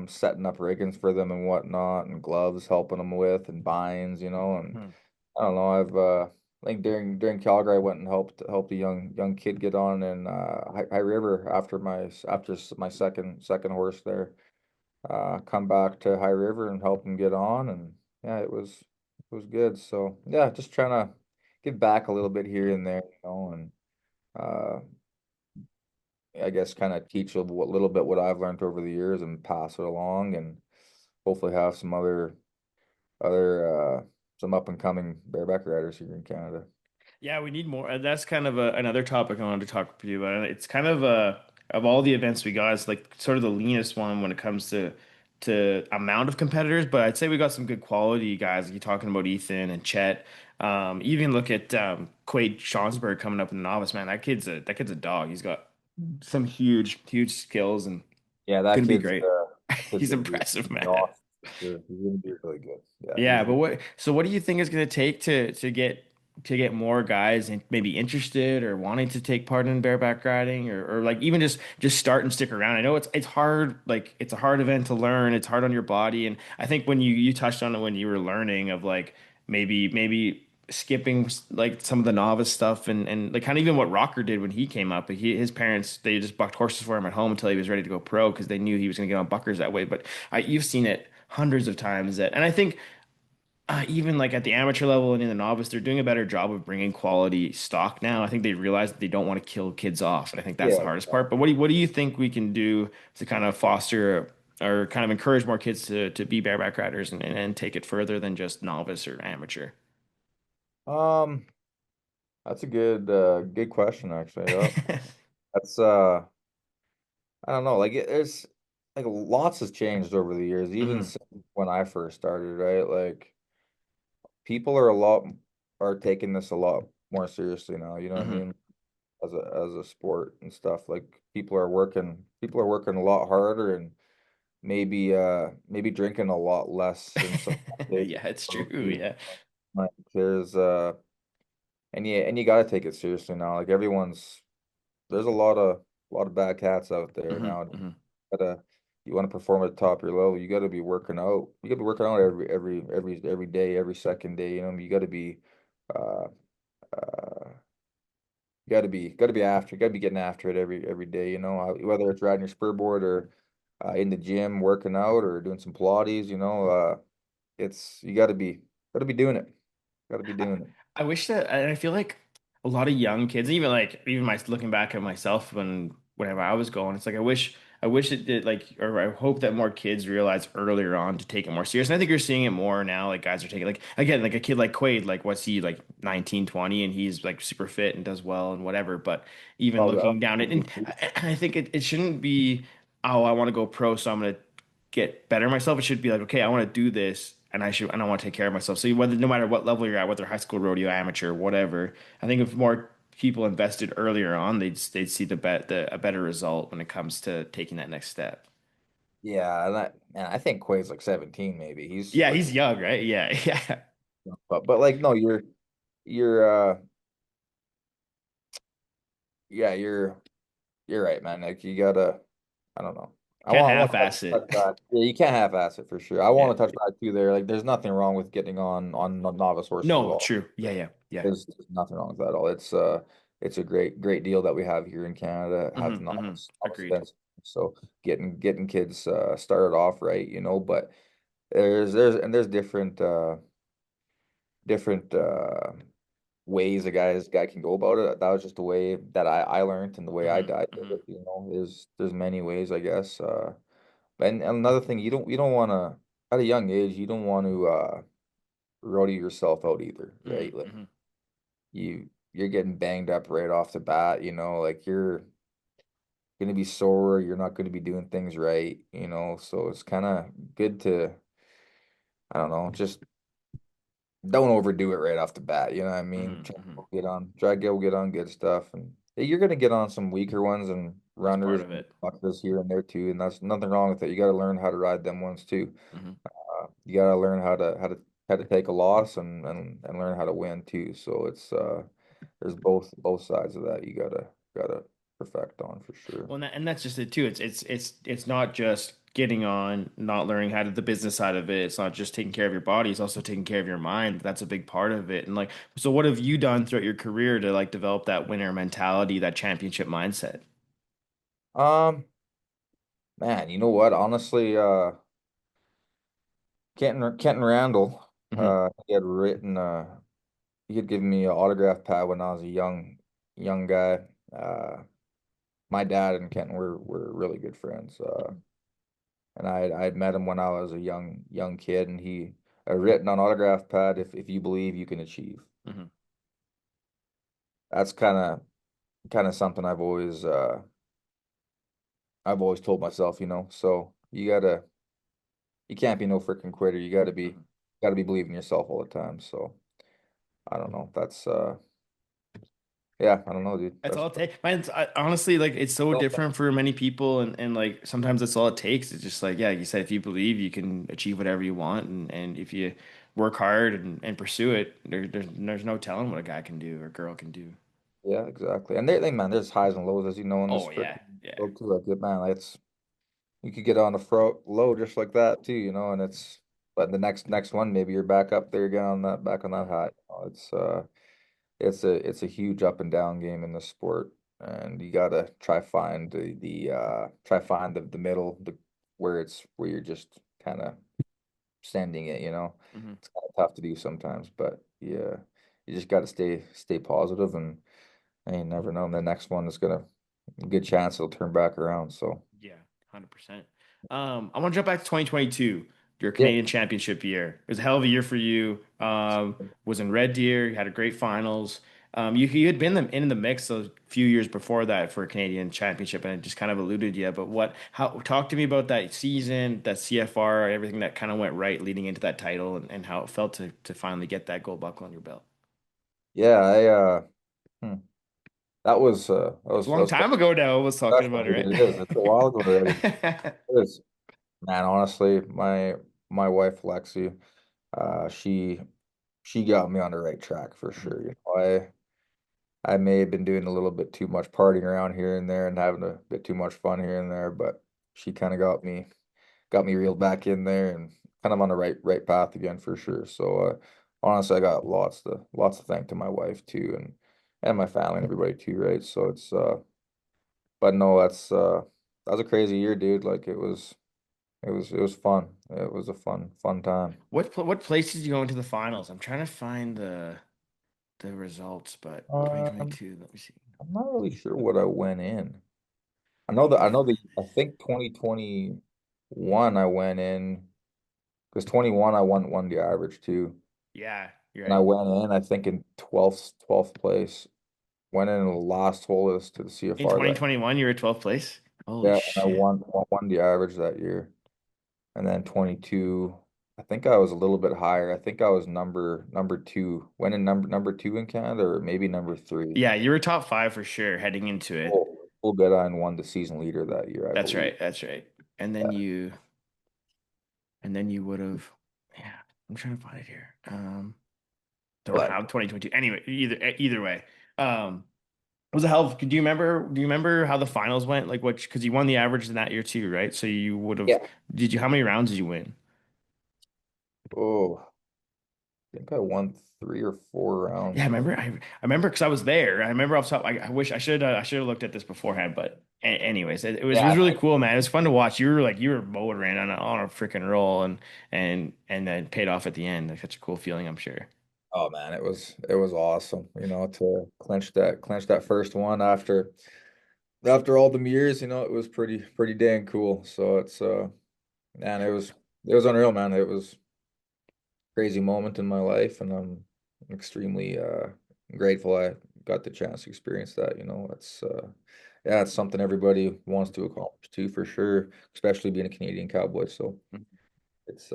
setting up riggings for them and whatnot, and gloves helping them with, and binds, and Hmm. I don't know. I think during Calgary, I went and helped a young kid get on in High River after my second horse there. Come back to High River and help him get on, and yeah, it was good. So yeah, just trying to give back a little bit here and there, and uh, I guess kind of teach little bit what I've learned over the years and pass it along, and hopefully have other some up and coming bareback riders here in Canada. Yeah, we need more. That's kind of another topic I wanted to talk to you about. It's kind of of all the events we got, it's like sort of the leanest one when it comes to amount of competitors. But I'd say we got some good quality guys. Like you're talking about Ethan and Chet. Even look at Quade Schonsberg coming up in the novice. Man, that kid's a dog. He's got some huge skills and Yeah, that gonna be kid's great. that kid's He's gonna be impressive, man. awesome. Sure. He's gonna be really good. Yeah, Yeah, he's but good. what do you think is going to take to get more guys and maybe interested or wanting to take part in bareback riding or like even just start and stick around? I know it's hard, like it's a hard event to learn. It's hard on your body, and I think when you touched on it when you were learning of like maybe skipping like some of the novice stuff and like kind of even what Rocker did when he came up. His parents they just bucked horses for him at home until he was ready to go pro because they knew he was going to get on buckers that way. But you've seen it hundreds of times that, and I think even like at the amateur level and in the novice, they're doing a better job of bringing quality stock now. I think they realize that they don't want to kill kids off, and I think that's the Yeah. hardest part. But what do you think we can do to kind of foster or kind of encourage more kids to be bareback riders and take it further than just novice or amateur? Um, that's a good question actually. Yep. That's I don't know, like there's like lots has changed over the years, even Hmm. since when I first started, right? Like people are a lot are taking this a lot more seriously now, you know what I Hmm. mean? As a sport and stuff. Like people are working a lot harder and maybe drinking a lot less in some days. Yeah, it's true. So, too. Yeah. Like there's and you gotta take it seriously now. Like everyone's there's a lot of bad cats out there Hmm. now. Hmm. Gotta you want to perform at the top of your level, you gotta be working out. You gotta be working out every day, every second day. You know, you gotta be uh uh you gotta be getting after it every day, you know, whether it's riding your spur board or in the gym working out or doing some Pilates, you know, it's you gotta be doing it. Gotta be doing it. I wish that, and I feel like a lot of young kids, even like even my looking back at myself whenever I was going, it's like I wish it did like, or I hope that more kids realize earlier on to take it more serious. And I think you're seeing it more now. Like guys are taking like again, like a kid like Quaid, like what's he like 19, 20, and he's like super fit and does well and whatever. But even Oh, looking down it, and yeah. I think it shouldn't be, oh, I want to go pro, so I'm gonna get better myself. It should be like, okay, I want to do this and I want to take care of myself. So whether no matter what level you're at, whether high school, rodeo, amateur, whatever, I think if more people invested earlier on, they'd see the a better result when it comes to taking that next step. Yeah, and I think Quay's like 17 maybe. He's Yeah, like he's young, right? Yeah, yeah. but like no, you're yeah, you're right, man. Like you gotta I don't know. Can't I want to half-ass touch it. that. Yeah, you can't half-ass it for sure. I Yeah. want to touch that too there. Like there's nothing wrong with getting on novice horses at No, all. true. Yeah, yeah, yeah. There's nothing wrong with that at all. It's a great deal that we have here in Canada, have Hmm. Hmm. novice Agreed. events. So getting kids started off right, you know, but there's different ways guy can go about it. That was just the way that I learned and the way Hmm. I did Hmm. it, you know. There's many ways, I guess. And another thing, you don't want to at a young age, you don't want to rodeo yourself out either, Hmm. right? Like Hmm. you're getting banged up right off the bat, you know, like you're gonna be sore, you're not gonna be doing things right, you know. So it's kind of good to, I don't know, just don't overdo it right off the bat. You know what I mean? Hmm. Hmm. Try to get on good stuff, and yeah, you're gonna get on some weaker ones and That's part runners of and it. buckers here and there too, and that's nothing wrong with it. You got to learn how to ride them ones too. Hmm. You got to learn how to take a loss and learn how to win too. So it's there's both sides of that. You gotta perfect on for sure. Well, and that's just it too. It's not just getting on, not learning how to the business side of it. It's not just taking care of your body. It's also taking care of your mind. That's a big part of it. And like, so what have you done throughout your career to like develop that winner mentality, that championship mindset? Um, Man, you know what? Honestly, Kenton Randall, Hmm. he had written he had given me an autograph pad when I was a young guy. My dad and Kenton were really good friends. And I had met him when I was a young kid, and he had written on autograph pad, if you believe you can achieve. Hmm. That's kind of something I've always told myself, you know. So you can't be no freaking quitter. Hmm. Gotta be believing yourself all the time. So I don't know. yeah, I don't know, dude. That's all it takes. Man, honestly, like it's so different for many people, and like sometimes that's all it takes. It's just like, yeah, like you said, if you believe, you can achieve whatever you want, and if you work hard and pursue it, there's no telling what a guy can do or girl can do. Yeah, exactly. And man, there's highs and lows, as you know, in this Oh freaking yeah, yeah. world too. Like, man, like, it's you could get on the fro low just like that too, and but the next one, maybe you're back up there again on that back on that high. It's a huge up and down game in the sport, and you gotta try find the middle, where you're just kind of sending it. Hmm. It's kind of tough to do sometimes, but yeah, you just gotta stay positive, and you never know. The next one is gonna a good chance it'll turn back around. So Yeah, 100%. I want to jump back to 2022, your yeah, Canadian Championship year. It was a hell of a year for you. Was in Red Deer. You had a great finals. You had been in the mix a few years before that for a Canadian Championship, and it just kind of eluded you. But how talk to me about that season, that CFR, everything that kind of went right leading into that title, and how it felt to finally get that gold buckle on your belt. yeah, hmm, It's a long that was time ago now. I was talking about definitely it, it is. It's a while ago already. right? It is. Man, honestly, my wife Lexi, she got me on the right track for sure. I may have been doing a little bit too much partying around here and there and having a bit too much fun here and there, but she kind of got me reeled back in there and kind of on the right path again for sure. So honestly, I got lots to thank to my wife too, and my family and everybody too, right? So but no, that was a crazy year, dude. Like it was fun. It was a fun time. What place did you go into the finals? I'm trying to find the results, but Um, 2022, let me see. I'm not really sure what I went in. Let me I think 2021 I went in because 21 I won the average too. Yeah, you're And I right. went in, I think in 12th place. Went in the last hole is to the In CFR that 2021, you were 12th place. Holy yeah, and I shit. won the average that year. And then 22, I think I was a little bit higher. I think I was number two. Went in number two in Canada or maybe number three. Yeah, you were top five for sure heading into it. Full good and won the season leader that year, I That's believe. right. That's right. And then Yeah. you, and then you would have, yeah, I'm trying to find it here. Don't But have 2022. Anyway, either way. Was a hell of, do you remember how the finals went? Like what, because you won the average in that year too, right? So you would have, yeah. how many rounds did you win? Oh, I think I won 3 or 4 Yeah, rounds. I remember. I remember because I was there. I remember off top. I wish I should have looked at this beforehand. But anyways, it was Yeah, really cool, man. It was fun to watch. You were motoring on a freaking roll, and then paid off at the end. Like such a cool feeling, I'm sure. oh man, it was awesome, to clinch that first one after all the years, it was pretty dang cool. So man, it was unreal, man. It was a crazy moment in my life, and I'm extremely grateful I got the chance to experience that. Yeah, it's something everybody wants to accomplish too, for sure, especially being a Canadian cowboy. So it's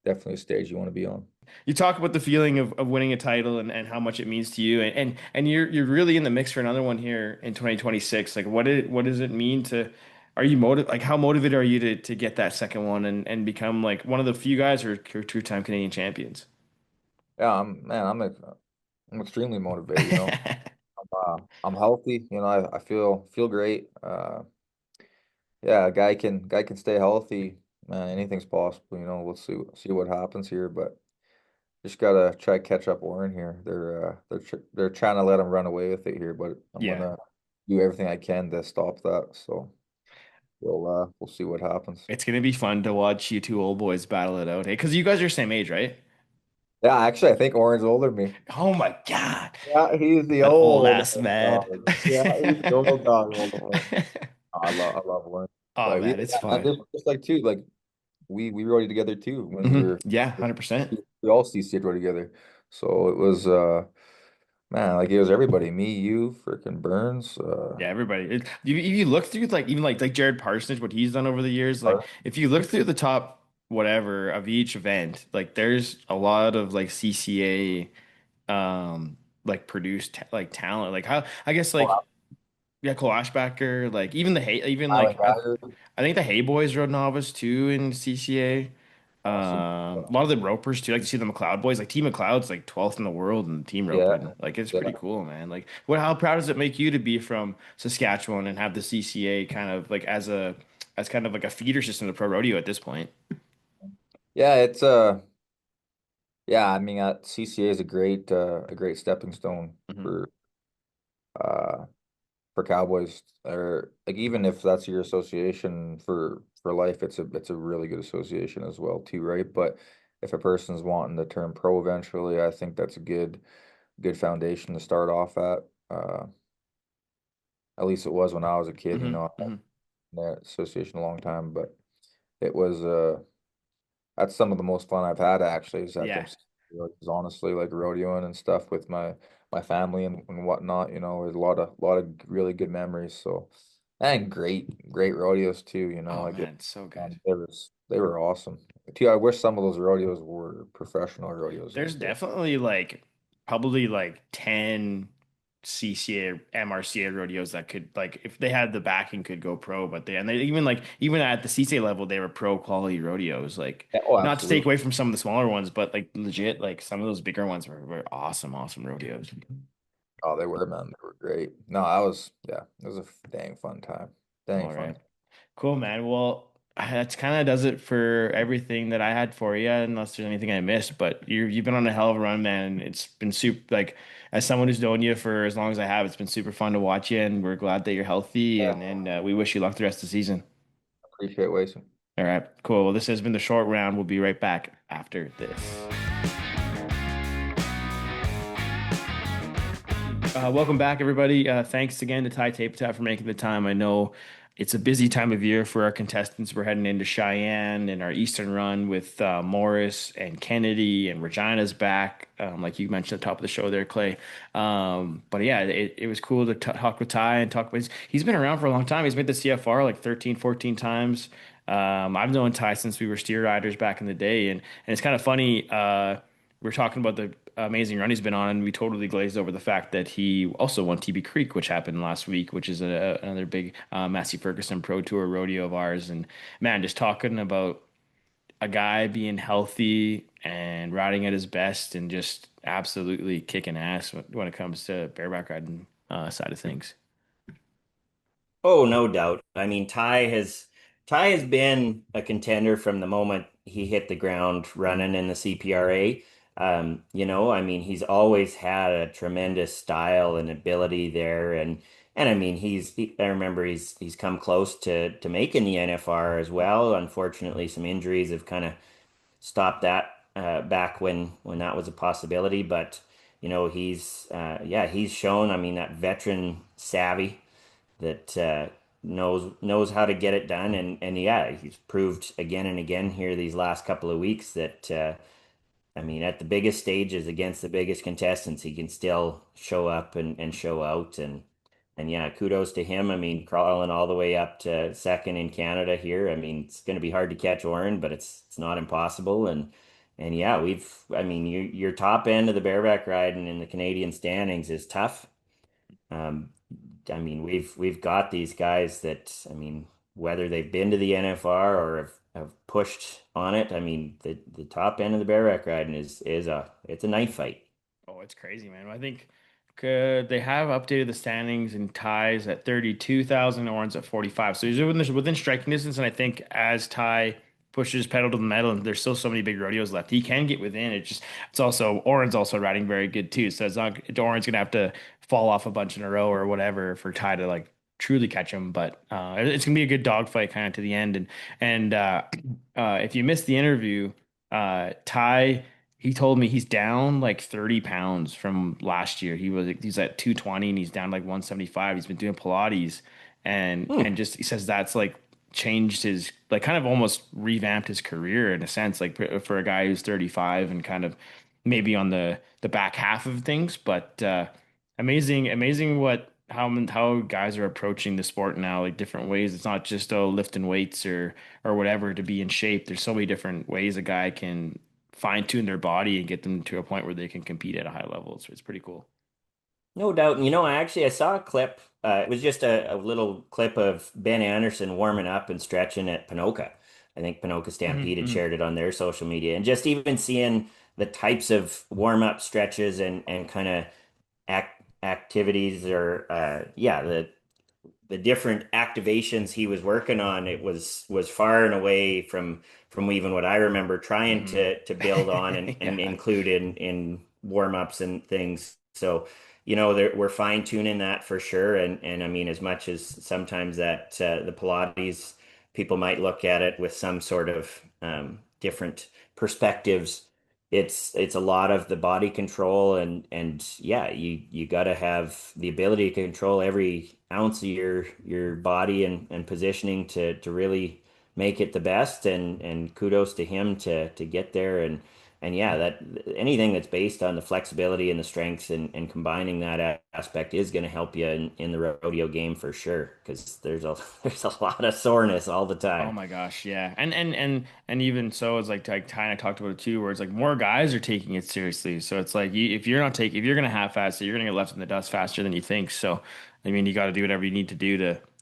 definitely a stage you want to be on. You talk about the feeling of winning a title and how much it means to you, and you're really in the mix for another one here in 2026. Like, what does it mean to? Are you like how motivated are you to get that second one and become like one of the few guys who are two-time Canadian champions? Yeah, I'm extremely motivated. I'm healthy. I feel great. Yeah, a guy can stay healthy. Man, anything's possible. We'll see what happens here, but just gotta try to catch up Warren here. They're trying to let him run away with it here, but I'm Yeah. gonna do everything I can to stop that. So we'll see what happens. It's gonna be fun to watch you two old boys battle it out. Hey, because you guys are the same age, right? Yeah, actually, I think Warren's older than me. Oh my God. Yeah, he's the That old old ass man. dog. Yeah, he's the old dog. I love Warren. Oh But man, it's and fun. just like too, like we rode together too when we were Yeah, 100%. we all see Skid Row together. So it was man, like it was everybody, me, you, freaking Burns, Yeah, everybody. If you look through like even like Jared Parsons, what he's done over the years, like if you look through the top whatever of each event, like there's a lot of like CCA like produce like talent. Like how I guess Oh, like yeah, Cole Ashbacker, like even the hay even Tyler like Geiger, I think the Hay Boys rode novice too in CCA. awesome. A lot of the ropers too. Like to see the McLeod boys. Like Team McLeod's like 12th in the world in team Yeah, roping. Like it's yeah. pretty cool, man. Like what? How proud does it make you to be from Saskatchewan and have the CCA kind of like as kind of like a feeder system to pro rodeo at this point? Yeah, it's yeah, I mean CCA is a great stepping stone Hmm. uh for Cowboys, or like even if that's your association for life, it's a really good association as well too, right? But if a person's wanting to turn pro eventually, I think that's a good foundation to start off at. At least it was when I was a kid, you Hmm. know, I Hmm. in that association a long time, but it was that's some of the most fun I've had actually is at them Yeah. rodeos, honestly, like rodeoing and stuff with my family and whatnot, you know, there's a lot of really good memories. So and great rodeos too, you know, Oh like man, it's so good. they were awesome. Too, I wish some of those rodeos were professional rodeos There's instead. definitely like probably like 10 CCA MRCA rodeos that could like if they had the backing could go pro, but they even like even at the CCA level they were pro quality rodeos. Like Yeah, oh, not to take absolutely. away from some of the smaller ones, but like legit like some of those bigger ones were awesome rodeos. Oh, they were, man. They were great. No, I was, yeah, it was a dang fun time. Dang All fun. right. Cool, man. Well, that's kind of does it for everything that I had for you, unless there's anything I missed. But you've been on a hell of a run, man. It's been super, like, as someone who's known you for as long as I have, it's been super fun to watch you, and we're glad that you're healthy, Yeah, and we wish you luck the rest of the season. appreciate Wacey. All right, cool. Well, this has been the short round. We'll be right back after this. Welcome back, everybody. Thanks again to Ty Tapetat for making the time. I know it's a busy time of year for our contestants. We're heading into Cheyenne and our Eastern run with Morris and Kennedy and Regina's back, like you mentioned at the top of the show there, Clay. But yeah, it was cool to talk with Ty and talk with. He's been around for a long time. He's made the CFR like 13, 14 times. I've known Ty since we were steer riders back in the day, and it's kind of funny. We're talking about the amazing run he's been on, and we totally glazed over the fact that he also won TB Creek, which happened last week, which is another big Massey Ferguson Pro Tour rodeo of ours. And man, just talking about a guy being healthy and riding at his best and just absolutely kicking ass when it comes to bareback riding side of things. Oh, no doubt. I mean, Ty has been a contender from the moment he hit the ground running in the CPRA. I mean, he's always had a tremendous style and ability there, and I mean, I remember he's come close to making the NFR as well. Unfortunately, some injuries have kind of stopped that back when that was a possibility, but he's shown. I mean, that veteran savvy that knows how to get it done, and yeah, he's proved again and again here these last couple of weeks that I mean, at the biggest stages against the biggest contestants, he can still show up and show out, and yeah, kudos to him. I mean, crawling all the way up to second in Canada here. I mean, it's going to be hard to catch Oren, but it's not impossible, and yeah, I mean, your top end of the bareback riding in the Canadian standings is tough. Um, I mean, we've got these guys that, I mean, whether they've been to the NFR or have pushed on it, I mean, the top end of the bareback riding is it's a knife fight. Oh, it's crazy, man. I think they have updated the standings and ties at 32,000, Oran's at 45. So he's within striking distance. And I think as Ty pushes pedal to the metal, and there's still so many big rodeos left, he can get within. It's also, Oran's also riding very good too. So it's not, Oran's going to have to fall off a bunch in a row or whatever for Ty to like truly catch him. But it's going to be a good dogfight kind of to the end. And if you missed the interview, Ty. He told me he's down like 30 pounds from last year. He's at 220 and he's down like 175. He's been doing Pilates and Hmm. just he says that's like changed his like kind of almost revamped his career in a sense like for a guy who's 35 and kind of maybe on the back half of things. But amazing what how guys are approaching the sport now like different ways. It's not just lifting weights or whatever to be in shape. There's so many different ways a guy can fine tune their body and get them to a point where they can compete at a high level. So it's pretty cool. No doubt. And I saw a clip. It was just a little clip of Ben Anderson warming up and stretching at Ponoka. I think Ponoka Hmm. Stampede had Hmm. shared it on their social media, and just even seeing the types of warm up stretches and kind of activities or yeah, the different activations he was working on, it was far and away from even what I remember trying Hmm. to build on and Yeah. include in warm-ups and things. So, we're fine-tuning that for sure. And I mean, as much as sometimes that the Pilates people might look at it with some sort of different perspectives, it's a lot of the body control and yeah, you got to have the ability to control every ounce of your body and positioning to really make it the best and kudos to him to get there and yeah, that anything that's based on the flexibility and the strength and combining that aspect is going to help you in the rodeo game for sure because there's a lot of soreness all the Oh time. my gosh, yeah. And even so it's like Ty and I talked about it too, where it's like more guys are taking it seriously. So it's like if you're not taking if you're gonna half-ass it, you're gonna get left in the dust faster than you think. So I mean you gotta do whatever you need to do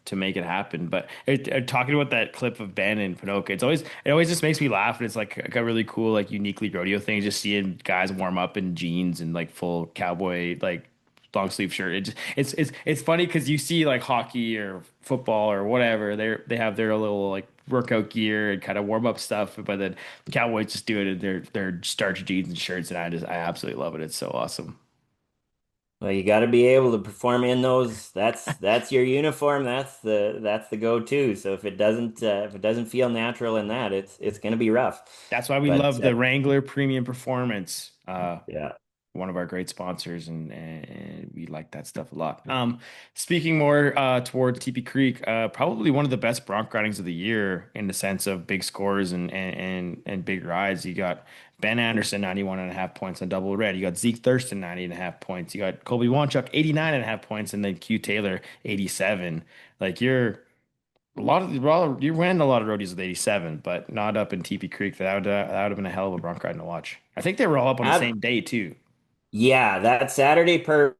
to make it happen. But talking about that clip of Ben and Ponoka, it always just makes me laugh and it's like a really cool, like uniquely rodeo thing, just seeing guys warm up in jeans and like full cowboy like long sleeve shirt. It's funny because you see like hockey or football or whatever, they have their little like workout gear and kind of warm up stuff, but then the Cowboys just do it in their starch jeans and shirts, and I absolutely love it. It's so awesome. Well, you got to be able to perform in those. That's your uniform. That's the go-to. So if it doesn't feel natural in that, it's going to be rough. That's why we But love the Wrangler Premium Performance. yeah, One of our great sponsors, and we like that stuff a lot. Speaking more towards TP Creek, probably one of the best bronc ridings of the year in the sense of big scores and big rides. You got Ben Anderson, 91.5 points on double red. You got Zeke Thurston, 90.5 points. You got Colby Wanchuk, 89.5 points, and then Q Taylor, 87. Like you're winning a lot of roadies with 87, but not up in TP Creek. That would have been a hell of a bronc ride to watch. I think they were all up on the ab same day too. Yeah, that Saturday perf,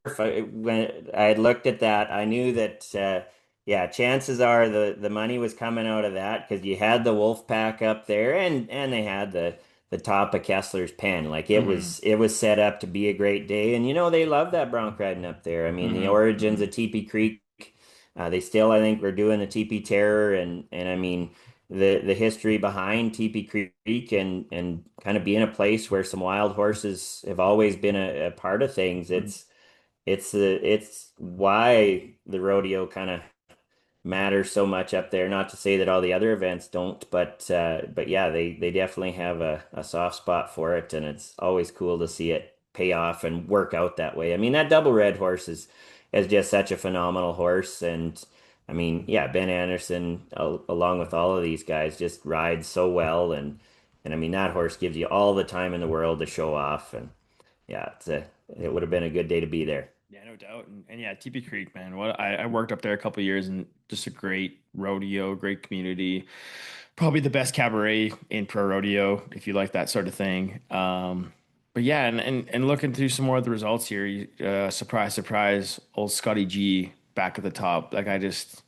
when I had looked at that, I knew that yeah, chances are the money was coming out of that because you had the wolf pack up there and they had the top of Kessler's Pen. Like Hmm. it was set up to be a great day. And they love that bronc riding up there. I mean, the Hmm. origins Hmm. of TP Creek, they still I think were doing the TP Terror and I mean the history behind TP Creek and kind of being a place where some wild horses have always been a part of things. It's why the rodeo kind of matters so much up there. Not to say that all the other events don't, but yeah, they definitely have a soft spot for it, and it's always cool to see it pay off and work out that way. I mean, that double red horse is just such a phenomenal horse, and I mean, yeah, Ben Anderson along with all of these guys just rides so well, and I mean that horse gives you all the time in the world to show off, and yeah, it would have been a good day to be there. Yeah, no doubt. And yeah, TP Creek, man. I worked up there a couple of years and just a great rodeo, great community. Probably the best cabaret in pro rodeo if you like that sort of thing. But yeah, and looking through some more of the results here, surprise, surprise, old Scotty G back at the top. Like I just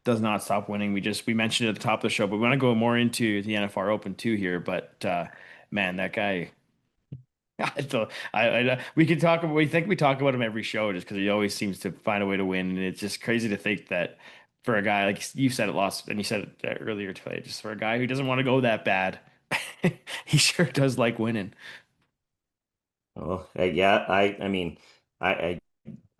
does not stop winning. We mentioned it at the top of the show, but we want to go more into the NFR Open too here. But man, that guy. I thought we could talk about we think we talk about him every show just because he always seems to find a way to win, and it's just crazy to think that for a guy like you said it lost and you said it earlier today, just for a guy who doesn't want to go that bad, he sure does like winning. Oh, yeah, I mean, I,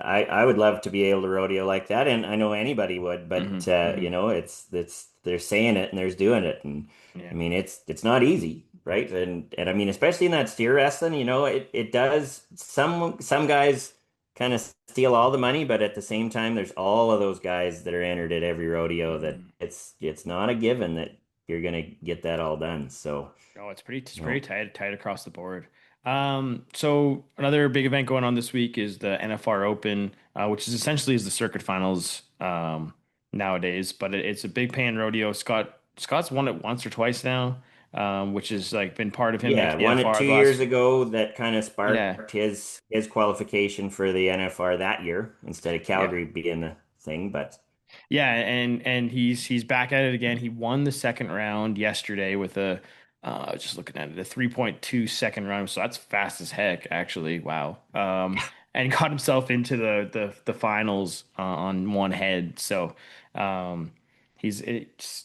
I would love to be able to rodeo like that, and I know anybody would, but Hmm. Hmm. it's they're saying it and there's doing it, and I Yeah. mean it's not easy, right? And I mean especially in that steer wrestling, it does some guys kind of steal all the money, but at the same time, there's all of those guys that are entered at every rodeo that Hmm. it's not a given that you're gonna get that all done. So, Oh, it's you pretty know, tight across the board. So another big event going on this week is the NFR Open, which is essentially is the circuit finals nowadays, but it's a big paying rodeo. Scott's won it once or twice now. which has like been part of him Yeah, making the won it NFR two the last. years ago. That kind of Yeah, sparked his qualification for the NFR that year instead of yeah. Calgary being the thing. But Yeah, and he's back at it again. He won the second round yesterday with a just looking at it, a 3.2 second run. So that's fast as heck, actually. Wow. And got himself into the finals on one head. So he's it's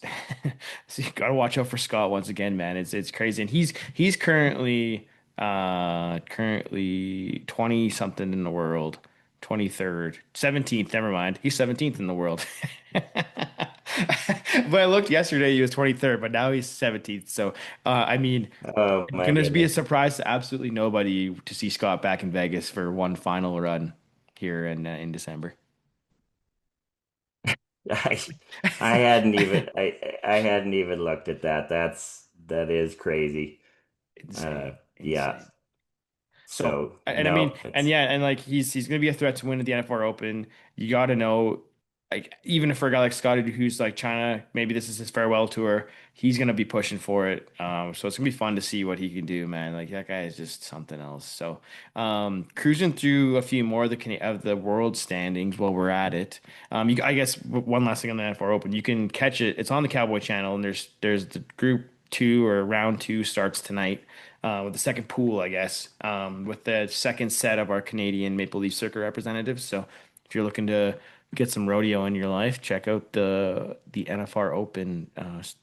so you gotta watch out for Scott once again, man. It's crazy. And he's currently 20 something in the world. 23rd, 17th, never mind. He's 17th in the world. But I looked yesterday, he was 23rd, but now he's 17th. So, I mean, oh my gonna be a goodness. surprise to absolutely nobody to see Scott back in Vegas for one final run here in December. I I hadn't even looked at that. That is crazy. Insane, Yeah. insane. So, So and I mean, no, and it's yeah, and like he's gonna be a threat to win at the NFR Open. You got to know, like even for a guy like Scotty who's like China, maybe this is his farewell tour. He's gonna be pushing for it. So it's gonna be fun to see what he can do, man. Like that guy is just something else. So, cruising through a few more of the world standings while we're at it. I guess one last thing on the NFR Open, you can catch it. It's on the Cowboy channel, and there's the group two or round two starts tonight with the second pool, I guess, with the second set of our Canadian Maple Leaf Circuit representatives. So if you're looking to get some rodeo in your life, check out the NFR Open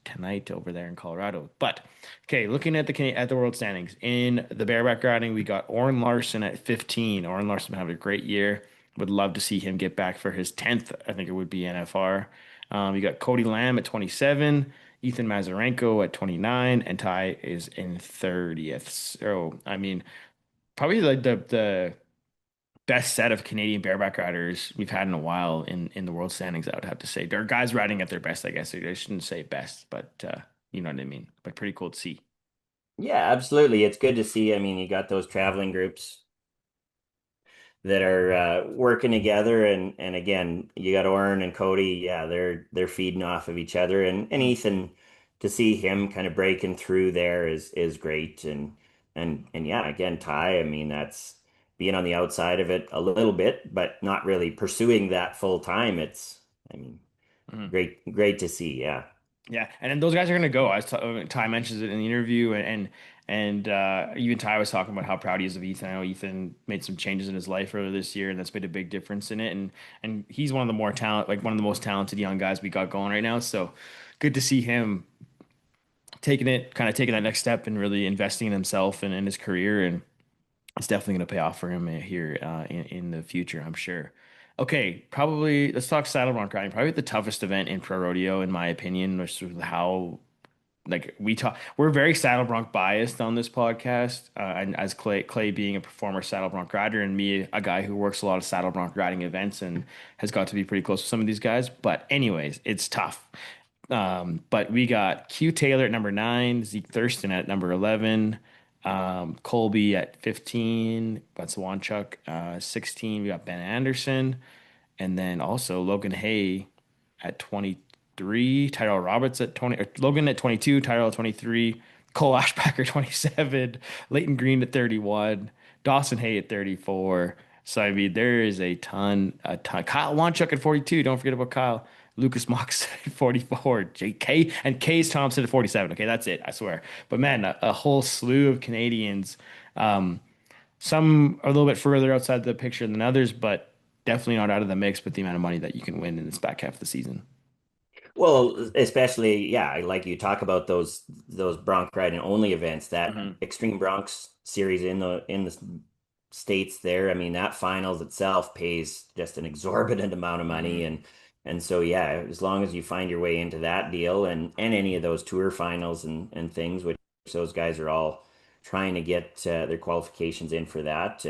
tonight over there in Colorado. But okay, looking at the world standings in the bareback riding, we got Oren Larson at 15. Oren Larson having a great year. Would love to see him get back for his 10th. I think it would be NFR. You got Cody Lamb at 27. Ethan Mazarenko at 29, and Ty is in 30th. So, I mean, probably like the best set of Canadian bareback riders we've had in a while in the world standings, I would have to say. There are guys riding at their best, I guess. I shouldn't say best, but you know what I mean. But pretty cool to see. yeah, absolutely. It's good to see. I mean, you got those traveling groups that are working together, and again, you got Oren and Cody. Yeah, they're feeding off of each other, and Mhm. Ethan to see him kind of breaking through there is great, and yeah, again, Ty. I mean, that's being on the outside of it a little bit, but not really pursuing that full time. I mean, Mhm. great to see. Yeah. Yeah, and then those guys are gonna go. Ty mentions it in the interview, and even Ty was talking about how proud he is of Ethan. I know Ethan made some changes in his life earlier this year, and that's made a big difference in it. And he's one of the more talent, like one of the most talented young guys we got going right now. So good to see him taking that next step and really investing in himself and in his career. And it's definitely going to pay off for him here in the future, I'm sure. Okay, probably let's talk saddle bronc riding. Probably the toughest event in pro rodeo, in my opinion, which is how like we're very saddle bronc biased on this podcast, and as Clay being a former saddle bronc rider, and me a guy who works a lot of saddle bronc riding events and has got to be pretty close with some of these guys. But anyways, it's tough. But we got Q Taylor at number 9, Zeke Thurston at number 11, Colby at 15, that's Wanchuk, 16. We got Ben Anderson, and then also Logan Hay at 23, Tyrell Roberts at 20, or Logan at 22, Tyrell at 23, Cole Ashbacker 27, Leighton Green at 31, Dawson Hay at 34. So I mean, there is a ton. Kyle Wanchuk at 42. Don't forget about Kyle. Lucas Mox at 44. JK and Case Thompson at 47. Okay, that's it. I swear. But man, a whole slew of Canadians. Um, some are a little bit further outside the picture than others, but definitely not out of the mix with the amount of money that you can win in this back half of the season. Well, especially, yeah, like you talk about those bronc riding only events, that Hmm. Extreme Broncs series in the states there. I mean, that finals itself pays just an exorbitant amount of money, Hmm. and so yeah, as long as you find your way into that deal and any of those tour finals and things, which those guys are all trying to get their qualifications in for that,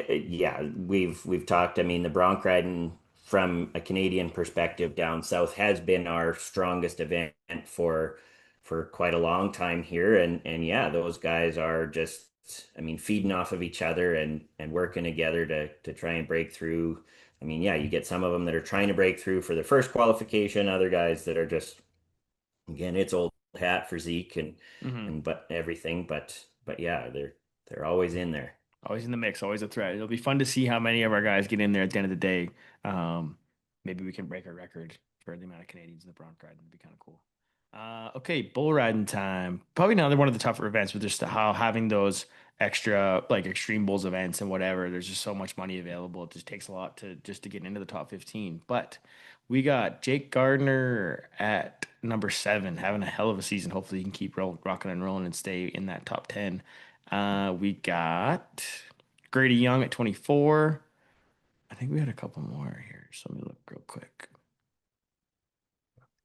yeah, we've talked. I mean, the bronc riding from a Canadian perspective down south has been our strongest event for quite a long time here, and yeah, those guys are just, I mean, feeding off of each other and working together to try and break through. I mean, yeah, you get some of them that are trying to break through for their first qualification, other guys that are just, again, it's old hat for Zeke Hmm. and but everything. But yeah, they're always in there. Always in the mix, always a threat. It'll be fun to see how many of our guys get in there at the end of the day. Um, Maybe we can break our record for the amount of Canadians in the bronc ride. It'd be kind of cool. Okay, bull riding time. Probably another one of the tougher events with just how having those extra like extreme bulls events and whatever. There's just so much money available. It just takes a lot to just to get into the top 15. But we got Jake Gardner at number 7, having a hell of a season. Hopefully, he can keep rocking and rolling and stay in that top 10. We got Grady Young at 24. I think we had a couple more here. So let me look real quick.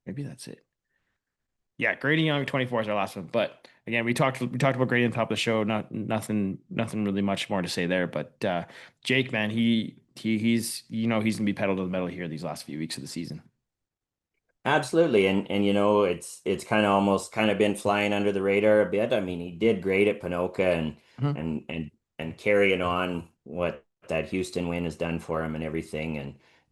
Maybe that's it. Yeah, Grady Young 24 is our last one. But again, we talked about Grady on top of the show. Nothing really much more to say there. But Jake, man, he's he's gonna be pedal to the metal here these last few weeks of the season. Absolutely. And it's kind of almost kind of been flying under the radar a bit. I mean, he did great at Ponoka Mhm. and and and carrying on what that Houston win has done for him and everything.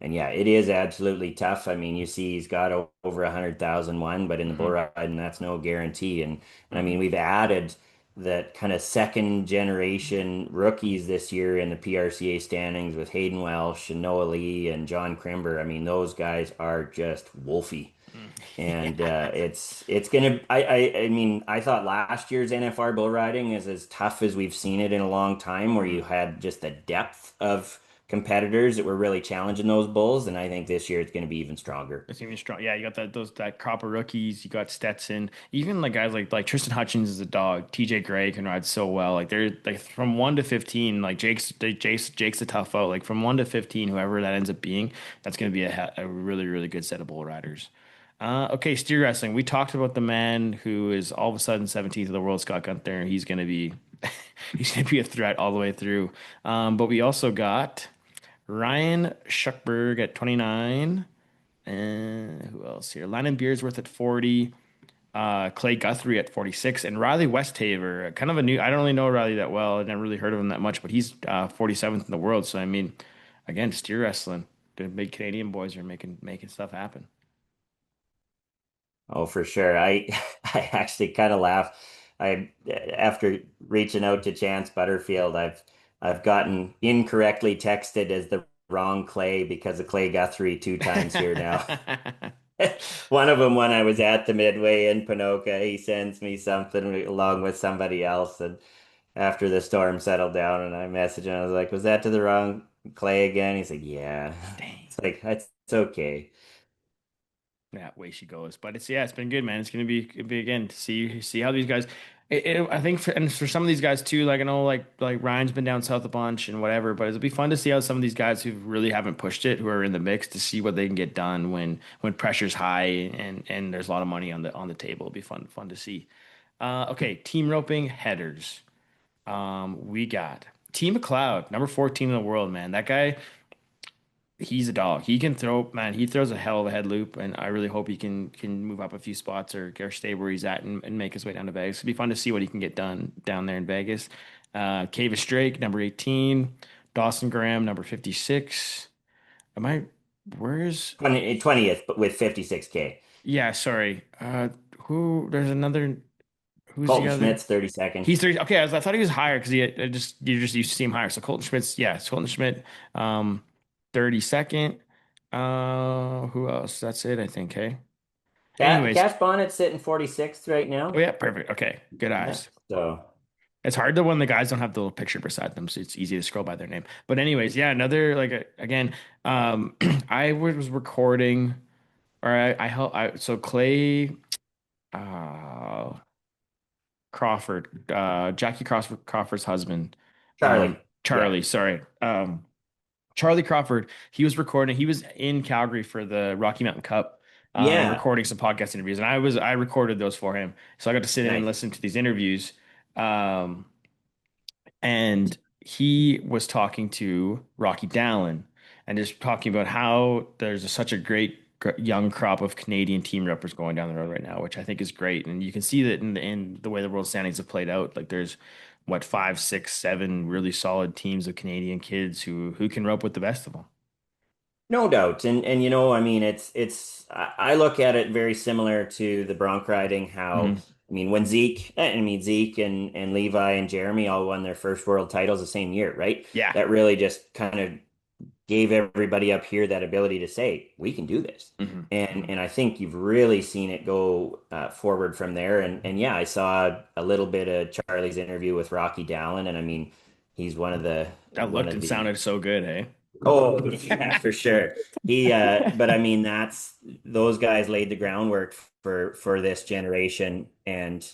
And yeah, it is absolutely tough. I mean, you see he's got over 100,001, but in the bull Mhm. riding, that's no guarantee. And I Mhm. mean, we've added that kind of second generation rookies this year in the PRCA standings with Hayden Welsh and Noah Lee and John Crimber. I mean, those guys are just wolfy. Mm. And Yeah. it's gonna I mean I thought last year's NFR bull riding is as tough as we've seen it in a long time, where Mhm. you had just the depth of competitors that were really challenging those bulls, and I think this year it's going to be even stronger. It's even strong. Yeah, you got that crop of rookies. You got Stetson. Even like guys like Tristan Hutchins is a dog. TJ Gray can ride so well. Like they're like from 1 to 15. Like Jake's a tough out. Like from 1 to 15, whoever that ends up being, that's going to be a really really good set of bull riders. Okay, steer wrestling. We talked about the man who is all of a sudden 17th of the world, Scott Gunther. He's going to be he's going to be a threat all the way through. But we also got Ryan Schuckberg at 29. And who else here? Landon Beersworth at 40. Clay Guthrie at 46. And Riley Westhaver, kind of a new, I don't really know Riley that well. I never really heard of him that much, but he's 47th in the world. So, I mean, again, steer wrestling. The big Canadian boys are making stuff happen. Oh, for sure. I actually kind of laugh. I After reaching out to Chance Butterfield, I've gotten incorrectly texted as the wrong Clay because of Clay Guthrie 2 times here now. One of them when I was at the Midway in Ponoka, he sends me something along with somebody else, and after the storm settled down, and I messaged him, I was like, "Was that to the wrong Clay again?" He's like, "Yeah." Dang. It's like it's okay. Yeah, way she goes. But it's been good, man. It's gonna be again to see how these guys. I think and for some of these guys too, like I know like Ryan's been down south a bunch and whatever, but it'll be fun to see how some of these guys who really haven't pushed it, who are in the mix, to see what they can get done when pressure's high and there's a lot of money on the table. It'll be fun to see. Okay, team roping headers. We got Team McLeod, number 14 in the world, man. That guy. He's a dog. He can throw, man. He throws a hell of a head loop, and I really hope he can move up a few spots or stay where he's at and make his way down to Vegas. It'd be fun to see what he can get done down there in Vegas. Cavis Drake, number 18. Dawson Graham, number 56. Am I? Where's? 20th, but with 56K. Yeah, sorry. Who? There's another. Who's the Colton other? Schmidt's 32nd. He's 30. Okay, I thought he was higher because you just used to see him higher. So Colton Schmidt's yeah, it's Colton Schmidt, 32nd. Who else? That's it, I think. Hey. Anyways, Cash Bonnet's sitting 46th right oh now. yeah, perfect. Okay, good Yeah. eyes. So It's hard to when the guys don't have the little picture beside them, so it's easy to scroll by their name. But anyways, yeah, another like again, I was recording or I help I so Clay, uh, Crawford, Crawford's husband, Charlie. Yeah. Charlie, sorry. Charlie Crawford, he was recording, he was in Calgary for the Rocky Mountain Cup, Yeah. recording some podcast interviews, and I recorded those for him. So I got to sit in and Nice. listen to these interviews. Um, and he was talking to Rocky Dallin and just talking about how there's such a great young crop of Canadian team reppers going down the road right now, which I think is great. And you can see that in the way the world standings have played out. Like there's what 5, 6, 7 really solid teams of Canadian kids who can rope with the best of them. No doubt. And I mean I look at it very similar to the bronc riding, how Hmm. I mean when Zeke and Levi and Jeremy all won their first world titles the same year, right? Yeah. That really just kind of gave everybody up here that ability to say, we can do this. Hmm. Hmm. And I think you've really seen it go forward from there. And yeah, I saw a little bit of Charlie's interview with Rocky Dallin, and I mean, he's That one looked of and the sounded so good, hey? oh yeah, for sure. But I mean, that's those guys laid the groundwork for this generation, and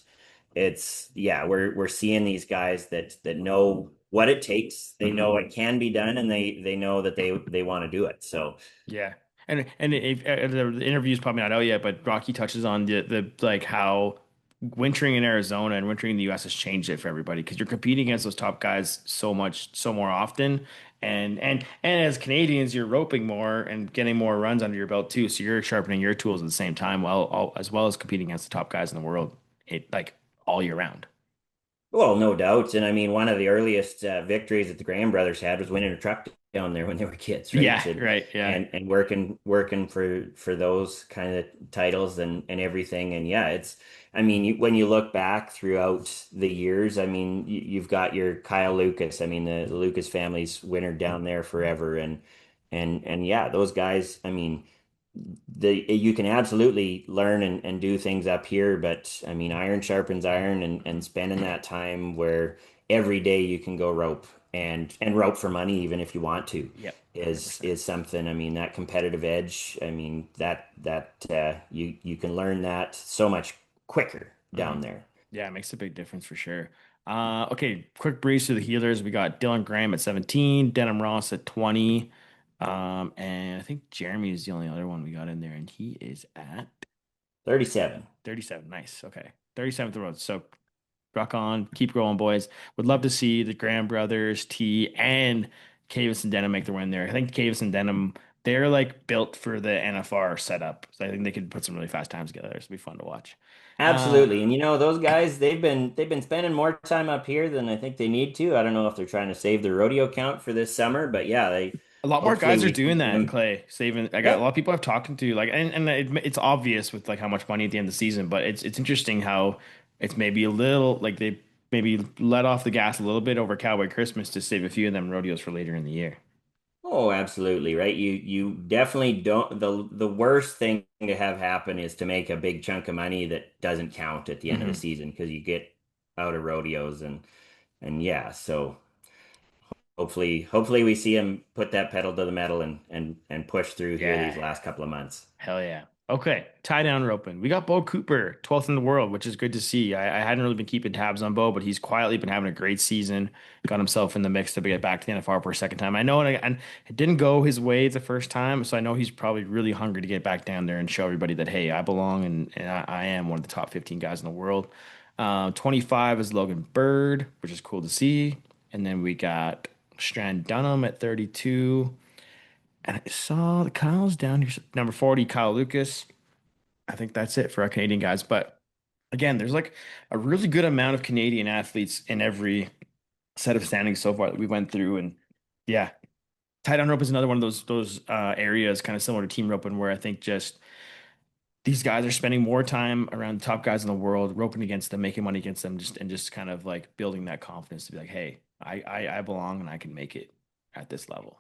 it's yeah, we're seeing these guys that know what it takes. They Hmm. know it can be done, and they know that they want to do it. So Yeah. And if, the interview's probably not out yet, but Rocky touches on the like how wintering in Arizona and wintering in the US has changed it for everybody because you're competing against those top guys so much so more often. And as Canadians, you're roping more and getting more runs under your belt too. So you're sharpening your tools at the same time as well as competing against the top guys in the world, like all year round. well, no doubt. And I mean, one of the earliest victories that the Graham brothers had was winning a truck down there when they were kids, right? Yeah, right. Yeah. And working for those kind of titles and everything. And yeah, it's I mean, when you look back throughout the years, I mean, you've got your Kyle Lucas. I mean, the Lucas family's winner down there forever, and yeah, those guys. I mean you can absolutely learn and do things up here, but I mean, iron sharpens iron, and spending that time where every day you can go rope and rope for money, even if you want to, Yep. is 100%. is something. I mean, that competitive edge. I mean, that you can learn that so much quicker Hmm. down there. Yeah, it makes a big difference for sure. Okay, quick breeze through the healers. We got Dylan Graham at 17, Denham Ross at 20. And I think Jeremy is the only other one we got in there, and he is at 37. 37. Nice. Okay. 37th road. So rock on, keep growing, boys. Would love to see the Graham brothers, T, and Cavis and Denham make the win there. I think Cavis and Denham, they're like built for the NFR setup. So I think they could put some really fast times together. It'll be fun to watch. Uh, Absolutely. And those guys, they've been spending more time up here than I think they need to. I don't know if they're trying to save their rodeo count for this summer, but yeah, they A lot more hopefully guys are we doing see that, them. Clay. Saving, I got a lot Yep. of people I've talked to, like, and it's obvious with like how much money at the end of the season, but it's interesting how it's maybe a little like they maybe let off the gas a little bit over Cowboy Christmas to save a few of them rodeos for later in the year. Oh, absolutely, right? You definitely don't the worst thing to have happen is to make a big chunk of money that doesn't count at the end of the Hmm. season because you get out of rodeos and yeah, so hopefully we see him put that pedal to the metal and push through here Yeah, these last couple of months. hell yeah. Okay, tie down roping. We got Bo Cooper, 12th in the world, which is good to see. I hadn't really been keeping tabs on Bo, but he's quietly been having a great season. Got himself in the mix to get back to the NFR for a second time. I know, and it didn't go his way the first time, so I know he's probably really hungry to get back down there and show everybody that, hey, I belong and I am one of the top 15 guys in the world. 25 is Logan Bird, which is cool to see. And then we got Strand Dunham at 32. And I saw the Kyle's down here. Number 40, Kyle Lucas. I think that's it for our Canadian guys. But again, there's like a really good amount of Canadian athletes in every set of standings so far that we went through. And yeah, tie down rope is another one of those areas, kind of similar to team roping, where I think just these guys are spending more time around the top guys in the world, roping against them, making money against them, just kind of like building that confidence to be like, hey, I belong and I can make it at this level.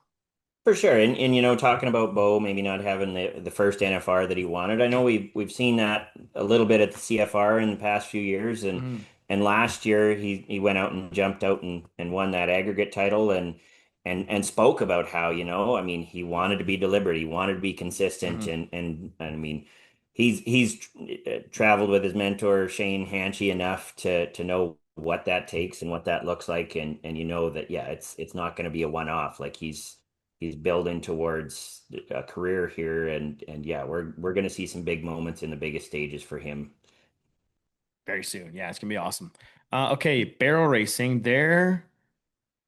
For sure. And talking about Bo maybe not having the first NFR that he wanted. I know we've seen that a little bit at the CFR in the past few years, Mhm. and last year he went out and jumped out and won that aggregate title and spoke about how, I mean, he wanted to be deliberate, he wanted to be consistent, Mhm. and I mean he's traveled with his mentor Shane Hanchy enough to know what that takes and what that looks like, and that yeah, it's not going to be a one-off. Like he's building towards a career here, and yeah, we're going to see some big moments in the biggest stages for him. Very soon. Yeah, it's gonna be awesome. Okay, barrel racing. They're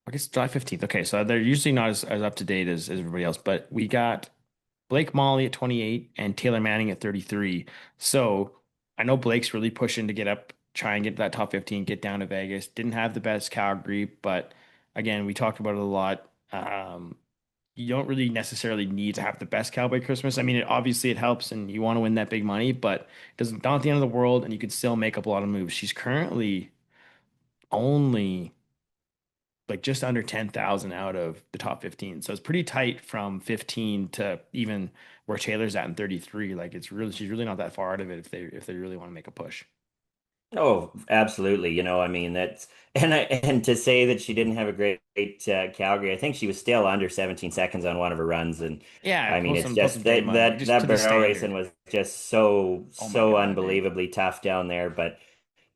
I guess July 15th. Okay, so they're usually not as up to date as everybody else, but we got Blake Molly at 28 and Taylor Manning at 33. So I know Blake's really pushing to get up, try and get to that top 15, get down to Vegas. Didn't have the best Calgary, but again, we talked about it a lot. you don't really necessarily need to have the best Cowboy Christmas. I mean, obviously it helps and you want to win that big money, but it doesn't not the end of the world and you can still make up a lot of moves. She's currently only like just under 10,000 out of the top 15. So it's pretty tight from 15 to even where Taylor's at in 33. Like it's really she's really not that far out of it if they really want to make a push. Oh, absolutely. I mean, and to say that she didn't have a great Calgary, I think she was still under 17 seconds on one of her runs. And Yeah, I mean, it's pull some just day that money, like just to the barrel racing standard. was just so, Oh my so God, man. unbelievably tough down there. But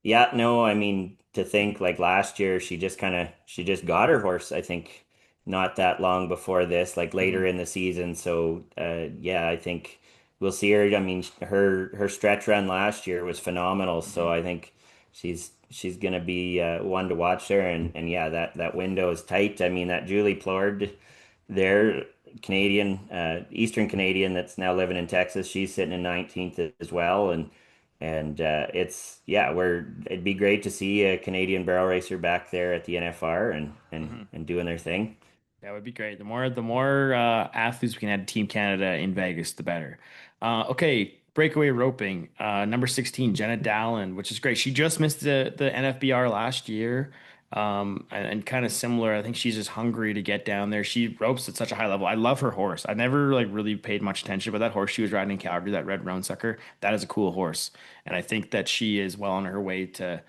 yeah, no, I mean, to think like last year, she just got her horse, I think, not that long before this, like Hmm. later in the season. So, yeah, I think we'll see her. I mean, her stretch run last year was phenomenal. So Hmm. I think she's gonna be one to watch there. And yeah, that window is tight. I mean, that Julie Plord there, Canadian, Eastern Canadian that's now living in Texas, she's sitting in 19th as well. And it's yeah, it'd be great to see a Canadian barrel racer back there at the NFR Hmm. and doing their thing. That would be great. The more athletes we can add to Team Canada in Vegas, the better. Okay, breakaway roping. Number 16, Jenna Dallin, which is great. She just missed the NFBR last year. And kind of similar. I think she's just hungry to get down there. She ropes at such a high level. I love her horse. I never like really paid much attention, but that horse she was riding in Calgary, that red roan sucker, that is a cool horse. And I think that she is well on her way to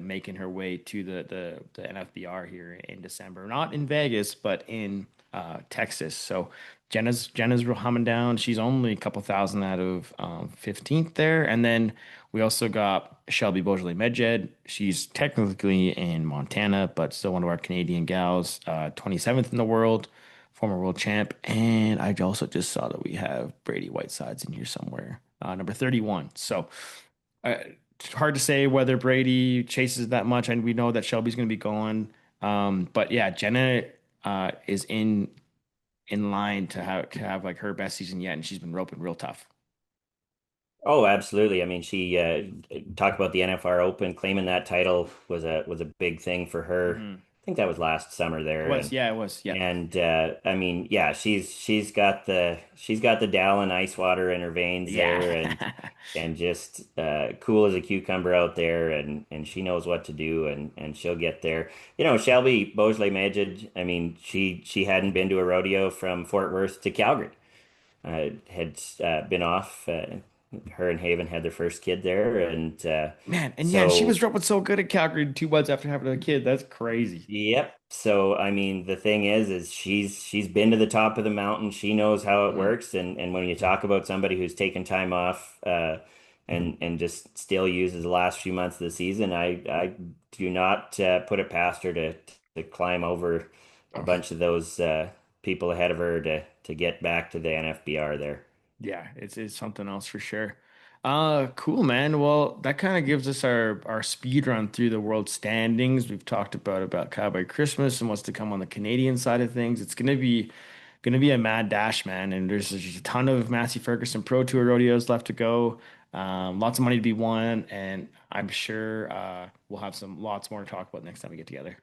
making her way to the NFBR here in December. Not in Vegas, but in Texas. So Jenna's real humming down. She's only a couple thousand out of 15th there. And then we also got Shelby Beaujolais Medjed. She's technically in Montana, but still one of our Canadian gals, 27th in the world, former world champ. And I also just saw that we have Brady Whitesides in here somewhere, number 31. So it's hard to say whether Brady chases that much, and we know that Shelby's going to be going. But yeah, Jenna is in line to have like her best season yet, and she's been roping real tough. Oh, absolutely. I mean, she talked about the NFR Open, claiming that title was a big thing for her. Hmm. I think that was last summer It there, was, yeah, it was, yeah, I mean, yeah, she's got the Dallin ice water in her veins there, yeah. and just cool as a cucumber out there, and she knows what to do, and she'll get there. Shelby Beaujolais Magid, I mean, she hadn't been to a rodeo from Fort Worth to Calgary. Had been off. Her and Haven had their first kid there, and Man, and yeah, and she so was roping so good at Calgary 2 months after having a kid. That's crazy. yep. So I mean, the thing is she's been to the top of the mountain. She knows how it Hmm. works, and when you talk about somebody who's taken time off, and just still uses the last few months of the season, I do not put it past her to climb over a Oh, bunch of those people ahead of her to get back to the NFBR there. yeah, it's something else for sure. Cool, man. Well, that kind of gives us our speed run through the world standings. We've talked about Cowboy Christmas and what's to come on the Canadian side of things. It's gonna be a mad dash, man. And there's just a ton of Massey Ferguson Pro Tour rodeos left to go. Lots of money to be won, and I'm sure we'll have some lots more to talk about next time we get together.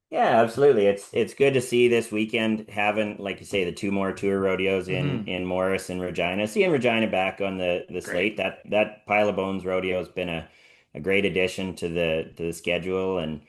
Yeah, absolutely. It's good to see this weekend having, like you say, the two more tour rodeos Hmm. in Morris and Regina. Seeing Regina back on the Great. slate, that Pile of Bones rodeo has been a great addition to the schedule and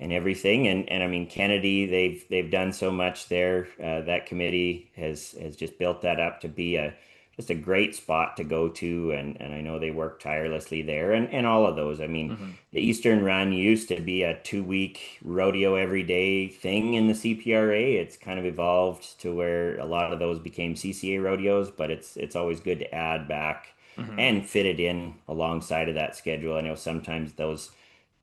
everything. And I mean Kennedy, they've done so much there. That committee has just built that up to be a just a great spot to go to, and I know they work tirelessly there, and all of those. I mean, Hmm. the Eastern Run used to be a 2 week rodeo every day thing in the CPRA. It's kind of evolved to where a lot of those became CCA rodeos, but it's always good to add back Hmm. and fit it in alongside of that schedule. I know sometimes those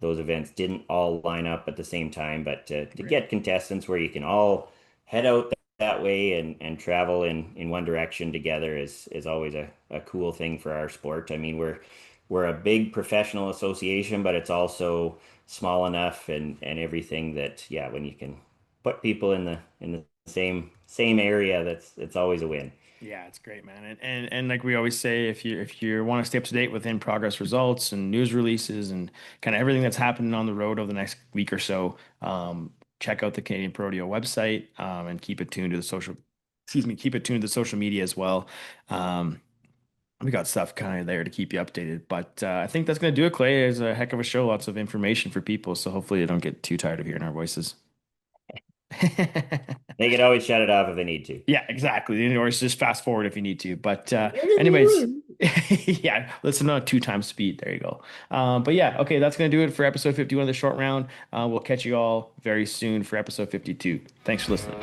events didn't all line up at the same time, but to Great. get contestants where you can all head out that way and travel in one direction together is always a cool thing for our sport. I mean, we're a big professional association, but it's also small enough and everything that yeah, when you can put people in the same area, that's it's always a win. Yeah, it's great, man. And like we always say, if you want to stay up to date with in progress results and news releases and kind of everything that's happening on the road over the next week or so, check out the Canadian Pro Rodeo website, and keep it tuned to the keep it tuned to the social media as well. Um, we got stuff kind of there to keep you updated. But I think that's going to do it, Clay. It's a heck of a show, lots of information for people. So hopefully they don't get too tired of hearing our voices. They can always shut it off if they need to. Yeah, exactly. Or just fast forward if you need to. But anyways, yeah, listen on 2 times speed. There you go. But yeah, okay, that's going to do it for episode 51 of the short round. We'll catch you all very soon for episode 52. Thanks for listening.